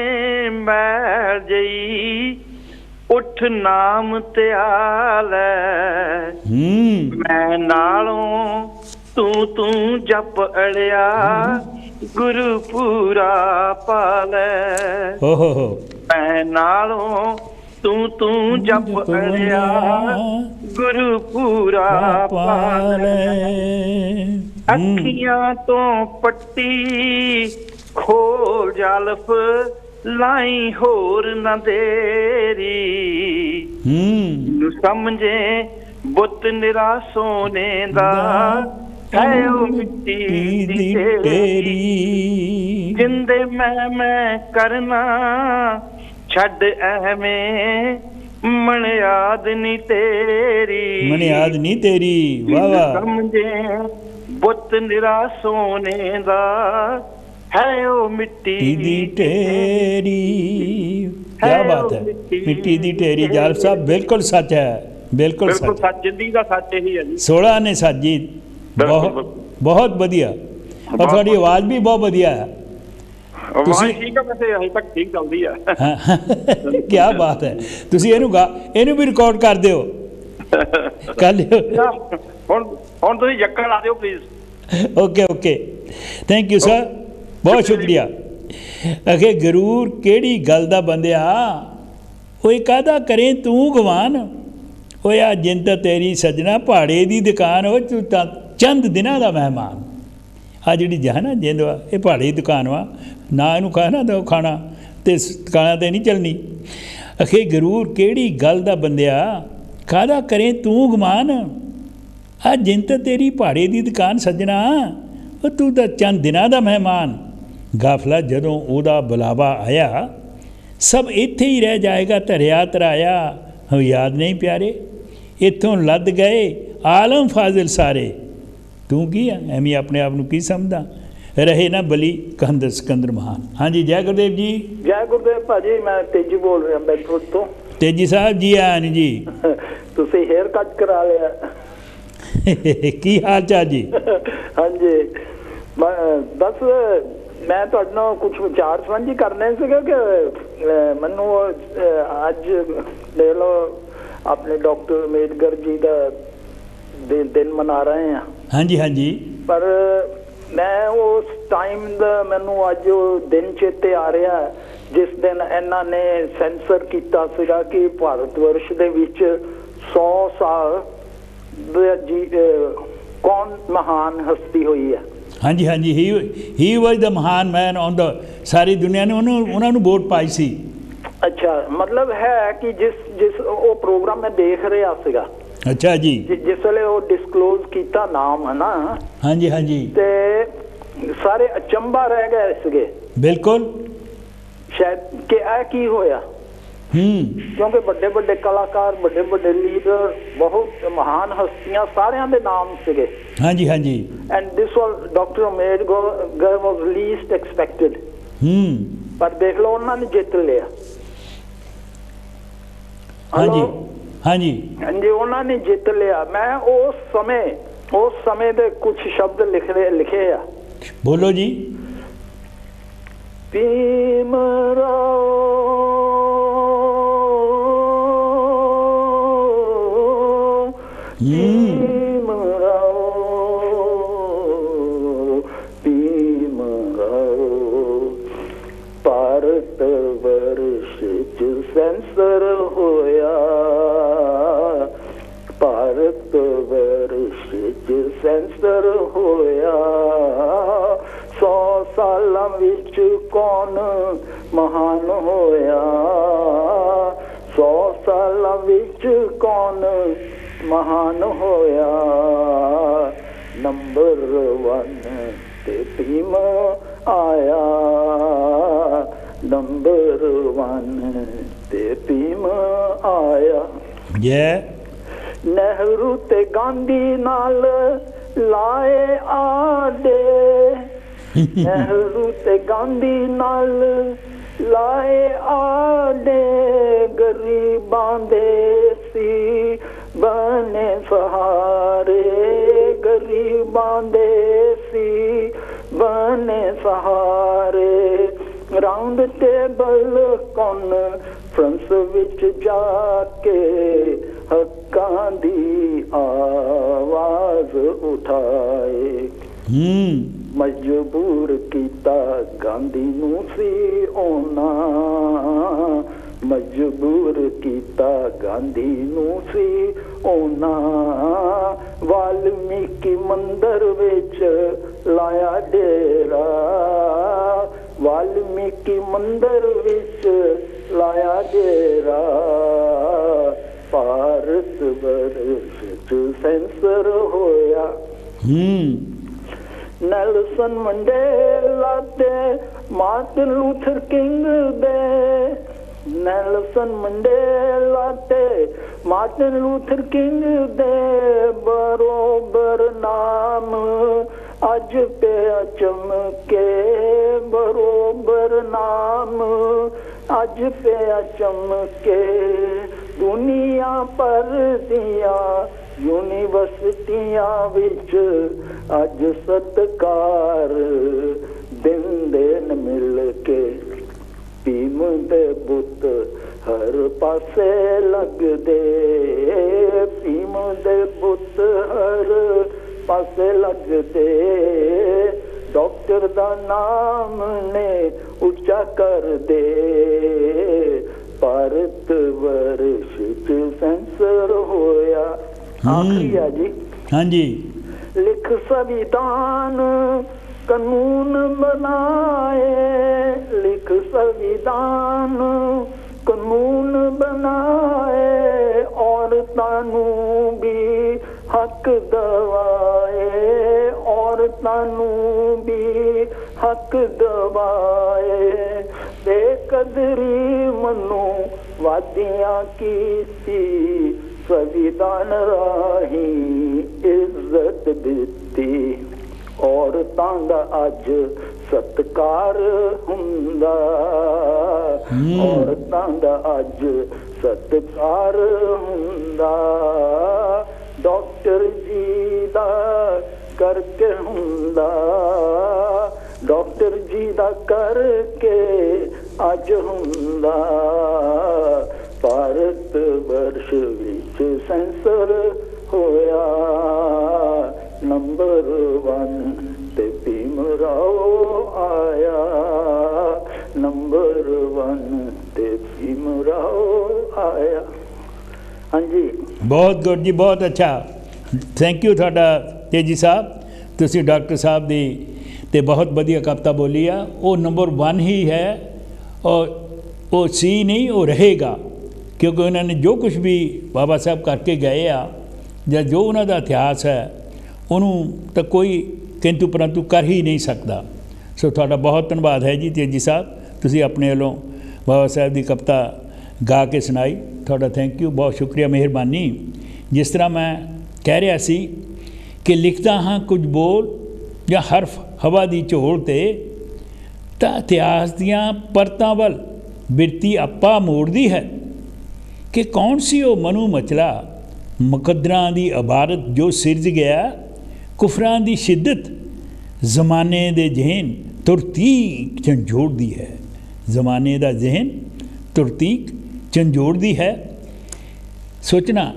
Speaker 7: बैठ जई उठ नाम त्याल मैं नालों तू जप अड़िया गुरु पूरा पाल मैं नालों तू जप अड़िया गुरु पूरा पाल। अखियां तो पट्टी खोल जालफ लाई होर न देरी समझे बुत निरा सोने दा है ओ मिट्टी दी तेरी जिंदे मैं करना छड़ एवें मणियाद नी तेरी
Speaker 1: मणियाद नी तेरी वाह वाह
Speaker 7: समझे बुत निरा सोने दा है ओ मिट्टी
Speaker 1: दी तेरी। क्या बात है मिट्टी दी तेरी जाल साहब बिल्कुल सच है बिल्कुल
Speaker 7: सच जिंदगी का सच ही है जी
Speaker 1: 16 ने सच जी बहुत बढ़िया और थोड़ी आवाज़ भी बहुत बढ़िया है
Speaker 7: ठीक है वैसे अभी तक ठीक चलती है
Speaker 1: क्या बात है ਤੁਸੀਂ ਇਹਨੂੰ ਵੀ ਰਿਕਾਰਡ ਕਰ ਦਿਓ ਕਰ ਲਿਓ
Speaker 7: ਹੁਣ ਤੁਸੀਂ ਜੱਕਾ ਲਾ ਦਿਓ please
Speaker 1: okay okay thank you sir ਬਹੁਤ ਸ਼ੁਕਰੀਆ ਅਖੇ ਗਰੂਰ ਕਿਹੜੀ ਗੱਲ ਦਾ ਬੰਦਿਆ ਓਏ ਕਾਹਦਾ ਕਰੇ ਤੂੰ ਗਵਾਨ ਓਏ ਆ ਜਿੰਤ ਤੇਰੀ ਸਜਣਾ ਪਹਾੜੇ ਦੀ ਦੁਕਾਨ ਹੋ ਤੂੰ ਤਾਂ ਚੰਦ ਦਿਨਾਂ ਦਾ ਮਹਿਮਾਨ ਆ ਜਿਹੜੀ ਜਹਨਾ ਜਿੰਦ ਵਾ ਇਹ ਪਹਾੜੇ ਦੀ ਦੁਕਾਨ ਵਾ ਨਾ ਇਹਨੂੰ ਖਾਣਾ ਤਾਂ ਖਾਣਾ ਤੇ ਦੁਕਾਨਾਂ ਤੇ ਨਹੀਂ ਚੱਲਣੀ ਅਖੇ ਗਰੂਰ ਕਿਹੜੀ ਗੱਲ ਦਾ ਬੰਦਿਆ ਕਾਹਦਾ ਕਰੇ ਤੂੰ ਗਮਾਨ ਆ ਜਿੰਤ ਤੇਰੀ ਪਹਾੜੇ ਦੀ ਦੁਕਾਨ ਸੱਜਣਾ ਉਹ ਤੂੰ ਤਾਂ ਚੰਦ ਦਿਨਾਂ ਦਾ ਮਹਿਮਾਨ ਗਾਫਲਾ ਜਦੋਂ ਉਹਦਾ ਬੁਲਾਵਾ ਆਇਆ ਸਭ ਇੱਥੇ ਹੀ ਰਹਿ ਜਾਏਗਾ ਧਰਿਆ ਧਰਾਇਆ ਹੋ ਯਾਦ ਨਹੀਂ ਪਿਆਰੇ ਇੱਥੋਂ ਲੱਦ ਗਏ ਆਲਮ ਫਾਜ਼ਿਲ ਸਾਰੇ ਤੂੰ ਕੀ ਆ ਐਵੇਂ ਆਪਣੇ ਆਪ ਨੂੰ ਕੀ ਸਮਝਦਾ ਰਹੇ ਨਾ ਬਲੀ ਕੰਦਰ ਸਿਕੰਦਰ ਮਹਾਨ। ਹਾਂਜੀ ਜੈ ਗੁਰਦੇਵ ਜੀ
Speaker 8: ਜੈ ਗੁਰਦੇਵ ਭਾਜੀ ਮੈਂ ਤੇਜੀ ਬੋਲ ਰਿਹਾ ਬੈਂਕਫੁੱਟ ਤੋਂ।
Speaker 1: ਤੇਜੀ ਸਾਹਿਬ ਜੀ ਆਨ ਜੀ
Speaker 8: ਤੁਸੀਂ ਹੇਅਰ ਕੱਟ ਕਰਾ ਲਿਆ
Speaker 1: ਕੀ ਹਾਲ ਚਾਲ ਜੀ?
Speaker 8: ਹਾਂਜੀ ਬਸ ਮੈਂ ਤੁਹਾਡੇ ਨਾਲ ਕੁਝ ਵਿਚਾਰ ਸਾਂਝੇ ਕਰਨੇ ਸੀਗੇ ਕਿ ਮੈਨੂੰ ਅੱਜ ਦੇਖ ਲਓ ਆਪਣੇ ਡਾਕਟਰ ਅੰਬੇਡਕਰ ਜੀ ਦਾ ਦਿਨ ਮਨਾ ਰਹੇ ਹਾਂ।
Speaker 1: ਹਾਂਜੀ ਹਾਂਜੀ
Speaker 8: ਪਰ ਮੈਂ ਉਸ ਟਾਈਮ ਦਾ ਮੈਨੂੰ ਅੱਜ ਉਹ ਦਿਨ ਚੇਤੇ ਆ ਰਿਹਾ ਜਿਸ ਦਿਨ ਇਹਨਾਂ ਨੇ ਸੈਂਸਰ ਕੀਤਾ ਸੀਗਾ ਕਿ ਭਾਰਤ ਵਰਸ਼ ਦੇ ਵਿੱਚ 100 ਸਾਲ ਜੀ ਕੌਣ ਮਹਾਨ ਹਸਤੀ ਹੋਈ ਹੈ।
Speaker 1: ਹਾਂਜੀ ਹਾਂਜੀ ਹੀ ਵਾਜ ਦਾ ਮਹਾਨ ਮੈਨ ਔਨ ਦਾ ਸਾਰੀ ਦੁਨੀਆ ਨੇ ਉਹਨਾਂ ਨੂੰ ਵੋਟ ਪਾਈ ਸੀ।
Speaker 8: ਅੱਛਾ ਮਤਲਬ ਹੈ ਕਿ ਜਿਸ ਉਹ ਪ੍ਰੋਗਰਾਮ ਮੈਂ ਦੇਖ ਰਿਹਾ ਸੀਗਾ।
Speaker 1: ਅੱਛਾ ਜੀ
Speaker 8: ਜਿਸ ਵੇਲੇ ਉਹ ਡਿਸਕਲੋਜ਼ ਕੀਤਾ ਨਾਮ ਹੈ ਨਾ।
Speaker 1: ਹਾਂਜੀ ਹਾਂਜੀ
Speaker 8: ਤੇ ਸਾਰੇ ਅਚੰਭਾ ਰਹਿ ਗਏ ਸੀਗੇ
Speaker 1: ਬਿਲਕੁਲ
Speaker 8: ਸ਼ਾਇਦ ਕਿ ਇਹ ਕੀ ਹੋਇਆ ਕਿਉਂਕਿ ਵੱਡੇ ਵੱਡੇ ਕਲਾਕਾਰ ਵੱਡੇ ਵੱਡੇ ਲੀਡਰ ਬਹੁਤ ਮਹਾਨ ਹਸਤੀਆਂ ਸਾਰਿਆਂ ਦੇ ਨਾਮ ਸੀਗੇ।
Speaker 1: ਹਾਂਜੀ ਹਾਂਜੀ
Speaker 8: and this was doctor Ambedkar was least expected ਪਰ ਦੇਖ ਲਓ ਉਹਨਾਂ ਨੇ ਜਿੱਤ ਲਿਆ।
Speaker 1: ਹਾਂਜੀ ਹਾਂਜੀ
Speaker 8: ਹਾਂਜੀ ਉਹਨਾਂ ਨੇ ਜਿੱਤ ਲਿਆ। ਮੈਂ ਉਸ ਸਮੇਂ ਦੇ ਕੁਝ ਸ਼ਬਦ ਲਿਖੇ ਆ।
Speaker 1: ਬੋਲੋ ਜੀ।
Speaker 8: ਭੀਮ ਰਾਓ ਭੀਮ ਰਾਓ ਭੀਮ ਰਾਓ ਭਾਰਤ ਵਰਸ਼ ਚ ਸੈਂਸਰ ਹੋਇਆ ਭਾਰਤ ਵਰਸ਼ ਚ ਸੈਂਸਰ ਹੋਇਆ 100 ਸਾਲਾਂ ਵਿੱਚ ਕੌਣ ਮਹਾਨ ਹੋਇਆ 100 ਸਾਲਾਂ ਵਿੱਚ ਕੌਣ ਮਹਾਨ ਹੋਇਆ ਨੰਬਰ 1 ਤੇ ਭੀਮ ਆਇਆ ਨੰਬਰ 1 ਤੇ ਭੀਮ ਆਇਆ। ਨਹਿਰੂ ਤੇ ਗਾਂਧੀ ਨਾਲ ਲਾਏ ਆਡੇ, ਨਹਿਰੂ ਤੇ ਗਾਂਧੀ ਨਾਲ ਲਾਏ ਆਡੇ, ਗਰੀਬਾਂ ਦੇ ਸੀ ਬਣੇ ਸਹਾਰੇ, ਗਰੀਬਾਂ ਦੇ ਸੀ ਬਣੇ ਸਹਾਰੇ। ਰਾਉਂਡ ਟੇਬਲ ਕਾਨਫਰੰਸ ਵਿੱਚ ਜਾ ਕੇ ਹੱਕਾਂ ਦੀ ਆਵਾਜ਼ ਉਠਾਏ। ਮਜਬੂਰ ਕੀਤਾ ਗਾਂਧੀ ਨੂੰ ਸੀ ਉਹਨਾਂ, ਮਜਬੂਰ ਕੀਤਾ ਗਾਂਧੀ ਨੂੰ ਸੀ ਉਹਨਾਂ। ਵਾਲਮੀਕੀ ਮੰਦਰ ਵਿੱਚ ਲਾਇਆ ਡੇਰਾ, ਵਾਲਮੀਕੀ ਮੰਦਰ ਵਿੱਚ ਲਾਇਆ ਡੇਰਾ। ਭਾਰਤ ਵਰਸ਼ ਚ ਸੈਂਸਰ ਹੋਇਆ। ਨੈਲਸਨ ਮੰਡੇਲਾ ਤੇ ਮਾਰਟਨ ਲੂਥਰ ਕਿੰਗ ਦੇ, ਨੈਲਸਨ ਮੰਡੇਲਾ ਤੇ ਮਾਰਟਨ ਲੂਥਰ ਕਿੰਗ ਦੇ ਬਰੋਬਰ ਨਾਮ ਅੱਜ ਪਿਆ ਚਮਕੇ, ਬਰੋਬਰ ਨਾਮ ਅੱਜ ਪਿਆ ਚਮਕੇ। ਦੁਨੀਆ ਭਰ ਦੀਆਂ ਯੂਨੀਵਰਸਿਟੀਆਂ ਵਿੱਚ ਅੱਜ ਸਤਿਕਾਰ ਦਿੰਦੇ ਨੇ ਮਿਲ ਕੇ। ਭੀਮ ਦੇ ਬੁੱਤ ਹਰ ਪਾਸੇ ਲੱਗਦੇ, ਭੀਮ ਦੇ ਬੁੱਤ ਹਰ ਪਾਸੇ ਲੱਗਦੇ। ਡਾਕਟਰ ਦਾ ਨਾਮ ਨੇ ਉੱਚਾ ਕਰਦੇ, ਭਾਰਤ ਵਰਸ਼ ਚ ਸੈਂਸਰ ਹੋਇਆ। ਆਖਰੀ ਆ ਜੀ।
Speaker 1: ਹਾਂਜੀ।
Speaker 8: ਲਿਖ ਸੰਵਿਧਾਨ ਕਾਨੂੰਨ ਬਣਾਏ, ਲਿਖ ਸੰਵਿਧਾਨ ਕਾਨੂੰਨ ਬਣਾਏ। ਔਰਤਾਂ ਨੂੰ ਵੀ ਹੱਕ ਦਵਾਏ, ਔਰਤਾਂ ਨੂੰ ਵੀ ਹੱਕ ਦਵਾਏ। ਬੇਕਦਰੀ ਮਨੂੰ ਵਾਦੀਆਂ ਕੀਤੀ, ਸੰਵਿਧਾਨ ਰਾਹੀਂ ਇੱਜ਼ਤ ਦਿੱਤੀ। ਔਰਤਾਂ ਦਾ ਅੱਜ ਸਤਿਕਾਰ ਹੁੰਦਾ, ਔਰਤਾਂ ਦਾ ਅੱਜ ਸਤਿਕਾਰ ਹੁੰਦਾ। ਡਾਕਟਰ ਜੀ ਦਾ ਕਰਕੇ ਹੁੰਦਾ, ਡਾਕਟਰ ਜੀ ਦਾ ਕਰਕੇ ਅੱਜ ਹੁੰਦਾ। ਭਾਰਤ ਵਰਸ਼ ਵਿੱਚ ਸੈਂਸਰ ਹੋਇਆ। ਨੰਬਰ 1 ਤੇ ਭੀਮ ਰਾਓ ਆਇਆ, ਨੰਬਰ 1 ਤੇ ਭੀਮ ਰਾਓ ਆਇਆ। ਹਾਂਜੀ,
Speaker 1: ਬਹੁਤ ਗੁੱਡ ਜੀ, ਬਹੁਤ ਅੱਛਾ। ਥੈਂਕ ਯੂ ਤੁਹਾਡਾ ਤੇਜੀ ਸਾਹਿਬ। ਤੁਸੀਂ ਡਾਕਟਰ ਸਾਹਿਬ ਦੀ ਤੇ ਬਹੁਤ ਵਧੀਆ ਕਵਿਤਾ ਬੋਲੀ ਆ। ਉਹ ਨੰਬਰ 1 ਹੀ ਹੈ, ਔਰ ਉਹ ਸੀ ਨਹੀਂ, ਉਹ ਰਹੇਗਾ। ਕਿਉਂਕਿ ਉਹਨਾਂ ਨੇ ਜੋ ਕੁਛ ਵੀ ਬਾਬਾ ਸਾਹਿਬ ਕਰਕੇ ਗਏ ਆ, ਜਾਂ ਜੋ ਉਹਨਾਂ ਦਾ ਇਤਿਹਾਸ ਹੈ, ਉਹਨੂੰ ਤਾਂ ਕੋਈ ਕਿੰਤੂ ਪਰੰਤੂ ਕਰ ਹੀ ਨਹੀਂ ਸਕਦਾ। ਸੋ ਤੁਹਾਡਾ ਬਹੁਤ ਧੰਨਵਾਦ ਹੈ ਜੀ ਤੇਜੀ ਸਾਹਿਬ, ਤੁਸੀਂ ਆਪਣੇ ਵੱਲੋਂ ਬਾਬਾ ਸਾਹਿਬ ਦੀ ਕਵਿਤਾ ਗਾ ਕੇ ਸੁਣਾਈ। ਤੁਹਾਡਾ ਥੈਂਕ ਯੂ, ਬਹੁਤ ਸ਼ੁਕਰੀਆ, ਮਿਹਰਬਾਨੀ। ਜਿਸ ਤਰ੍ਹਾਂ ਮੈਂ ਕਹਿ ਰਿਹਾ ਸੀ ਕਿ ਲਿਖਦਾ ਹਾਂ ਕੁਝ ਬੋਲ ਜਾਂ ਹਰਫ ਹਵਾ ਦੀ ਝੋਲ 'ਤੇ, ਤਾਂ ਇਤਿਹਾਸ ਦੀਆਂ ਪਰਤਾਂ ਵੱਲ ਬਿਰਤੀ ਆਪਾ ਮੋੜਦੀ ਹੈ ਕਿ ਕੌਣ ਸੀ ਉਹ ਮਨੂ ਮਚਲਾ, ਮੁਕੱਦਰਾਂ ਦੀ ਇਬਾਰਤ ਜੋ ਸਿਰਜ ਗਿਆ। ਕੁਫਰਾਂ ਦੀ ਸ਼ਿੱਦਤ ਜ਼ਮਾਨੇ ਦੇ ਜ਼ਿਹਨ ਤੁਰਤੀਕ ਝੰਜੋੜਦੀ ਹੈ, ਜ਼ਮਾਨੇ ਦਾ ਜ਼ਿਹਨ ਤੁਰਤੀਕ ਝੰਜੋੜਦੀ ਹੈ। ਸੋਚਣਾ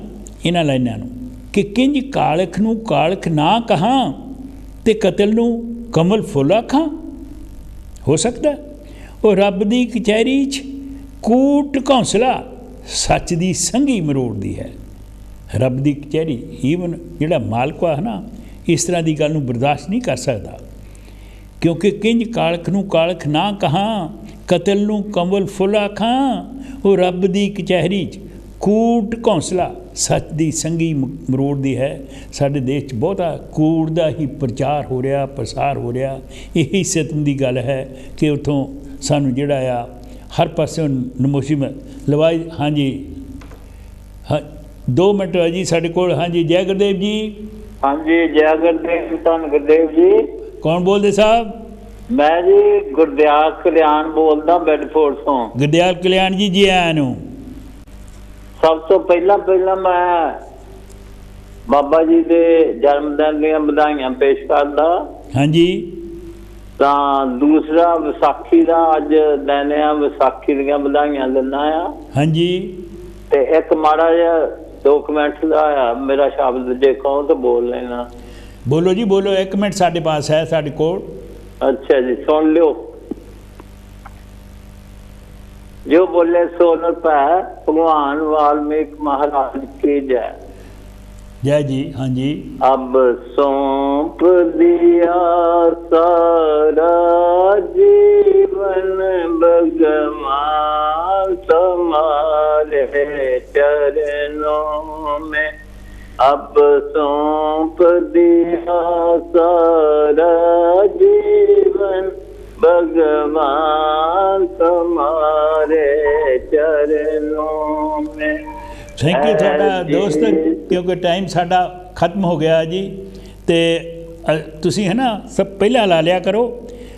Speaker 1: ਇਹਨਾਂ ਲਾਈਨਾਂ ਨੂੰ ਕਿ ਕਿੰਜ ਕਾਲਖ ਨੂੰ ਕਾਲਖ ਨਾ ਕਹਾਂ ਤੇ ਕਤਲ ਨੂੰ ਕਮਲ ਫੁੱਲ ਆਖਾਂ। ਹੋ ਸਕਦਾ ਉਹ ਰੱਬ ਦੀ ਕਚਹਿਰੀ 'ਚ ਕੂਟ ਕੌਂਸਲਾ ਸੱਚ ਦੀ ਸੰਘੀ ਮਰੋੜਦੀ ਹੈ। ਰੱਬ ਦੀ ਕਚਹਿਰੀ, ਈਵਨ ਜਿਹੜਾ ਮਾਲਕ ਹੈ ਨਾ, ਇਸ ਤਰ੍ਹਾਂ ਦੀ ਗੱਲ ਨੂੰ ਬਰਦਾਸ਼ਤ ਨਹੀਂ ਕਰ ਸਕਦਾ। ਕਿਉਂਕਿ ਕਿੰਜ ਕਾਲਖ ਨੂੰ ਕਾਲਖ ਨਾ ਕਹਾਂ, ਕਤਲ ਨੂੰ ਕਮਲ ਫੁੱਲ ਆਖਾਂ। ਉਹ ਰੱਬ ਦੀ ਕਚਹਿਰੀ 'ਚ ਕੂਟ ਕੌਂਸਲਾ ਸੱਚ ਦੀ ਸੰਘੀ ਮਰੋੜਦੀ ਹੈ। ਸਾਡੇ ਦੇਸ਼ 'ਚ ਬਹੁਤਾ ਕੂੜ ਦਾ ਹੀ ਪ੍ਰਚਾਰ ਹੋ ਰਿਹਾ, ਪ੍ਰਸਾਰ ਹੋ ਰਿਹਾ। ਇਹੀ ਸਿਤਮ ਦੀ ਗੱਲ ਹੈ ਕਿ ਉੱਥੋਂ सानू जिहड़ा आ हर पासों नमोशी लवाई। हाँ जी, हाँ 2 मिनट है जी साढ़े कोल। हाँ जी, जय गुरदेव जी।
Speaker 9: हाँ जी, जय गुरदेव, धन गुरदेव जी।
Speaker 1: कौन बोलते साहब?
Speaker 9: मैं जी गुरदयाल कल्याण बोलदा बेडफोर्ड तो।
Speaker 1: गुरदयाल कल्याण जी, जी आया नू।
Speaker 9: सब तो पहला मैं बाबा जी के जन्मदिन दी बधाइयां पेश करदा।
Speaker 1: हाँ जी।
Speaker 9: तो दूसरा विसाखी का अज देने विसाखी दी बधाइयां दिना आ।
Speaker 1: हाँ जी।
Speaker 9: ते एक माड़ा जिहा 2 मिनट का मेरा शब्द जे कहो तो बोल लेना।
Speaker 1: बोलो जी बोलो, 1 मिनट साढ़े पास है साढ़े कोल।
Speaker 9: अच्छा जी, सुन लियो। जो बोले सो न पै, भगवान वाल्मीकि महाराज की जय।
Speaker 1: जय जी। हाँ जी।
Speaker 9: अब सौंप दिया सारा जीवन भगवान तुम्हारे चरणों में। अब सौंप दिया सारा जीवन भगवान तुम्हारे चरणों में।
Speaker 1: थैंक यू थोड़ा दोस्त, क्योंकि टाइम साडा खत्म हो गया जी। तो तुसी है ना सब पहला ला लिया करो।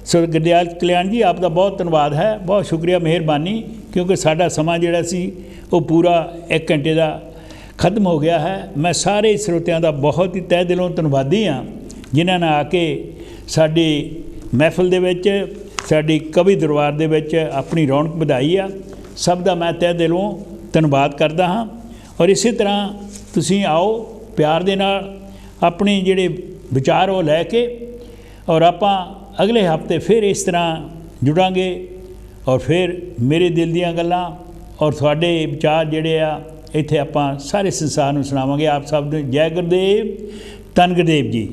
Speaker 1: सो गुरदयाल कल्याण जी, आपका बहुत धन्यवाद है, बहुत शुक्रिया, मेहरबानी, क्योंकि साडा समा जिहड़ा सी वो पूरा 1 घंटे का खत्म हो गया है। मैं सारे श्रोतियां का बहुत ही तह दिलों धन्यवादी हाँ जिन्हां ने आके साडी महफिल दे विच, साडी कवि दरबार दे विच अपनी रौनक वधाई आ। सब का मैं तह दिलों धन्यवाद करदा हाँ। और इसी तरह तुसी आओ प्यार दे नाल अपने जिहड़े विचार वो लैके, और आपां अगले हफ्ते फिर इस तरह जुड़ांगे, और फिर मेरे दिल दीयां गल्लां और तुहाडे विचार जिहड़े आ इत्थे आपां सारे संसार नूं सुणावांगे। आप सब नूं जय गुरदेव, धन गुरदेव जी।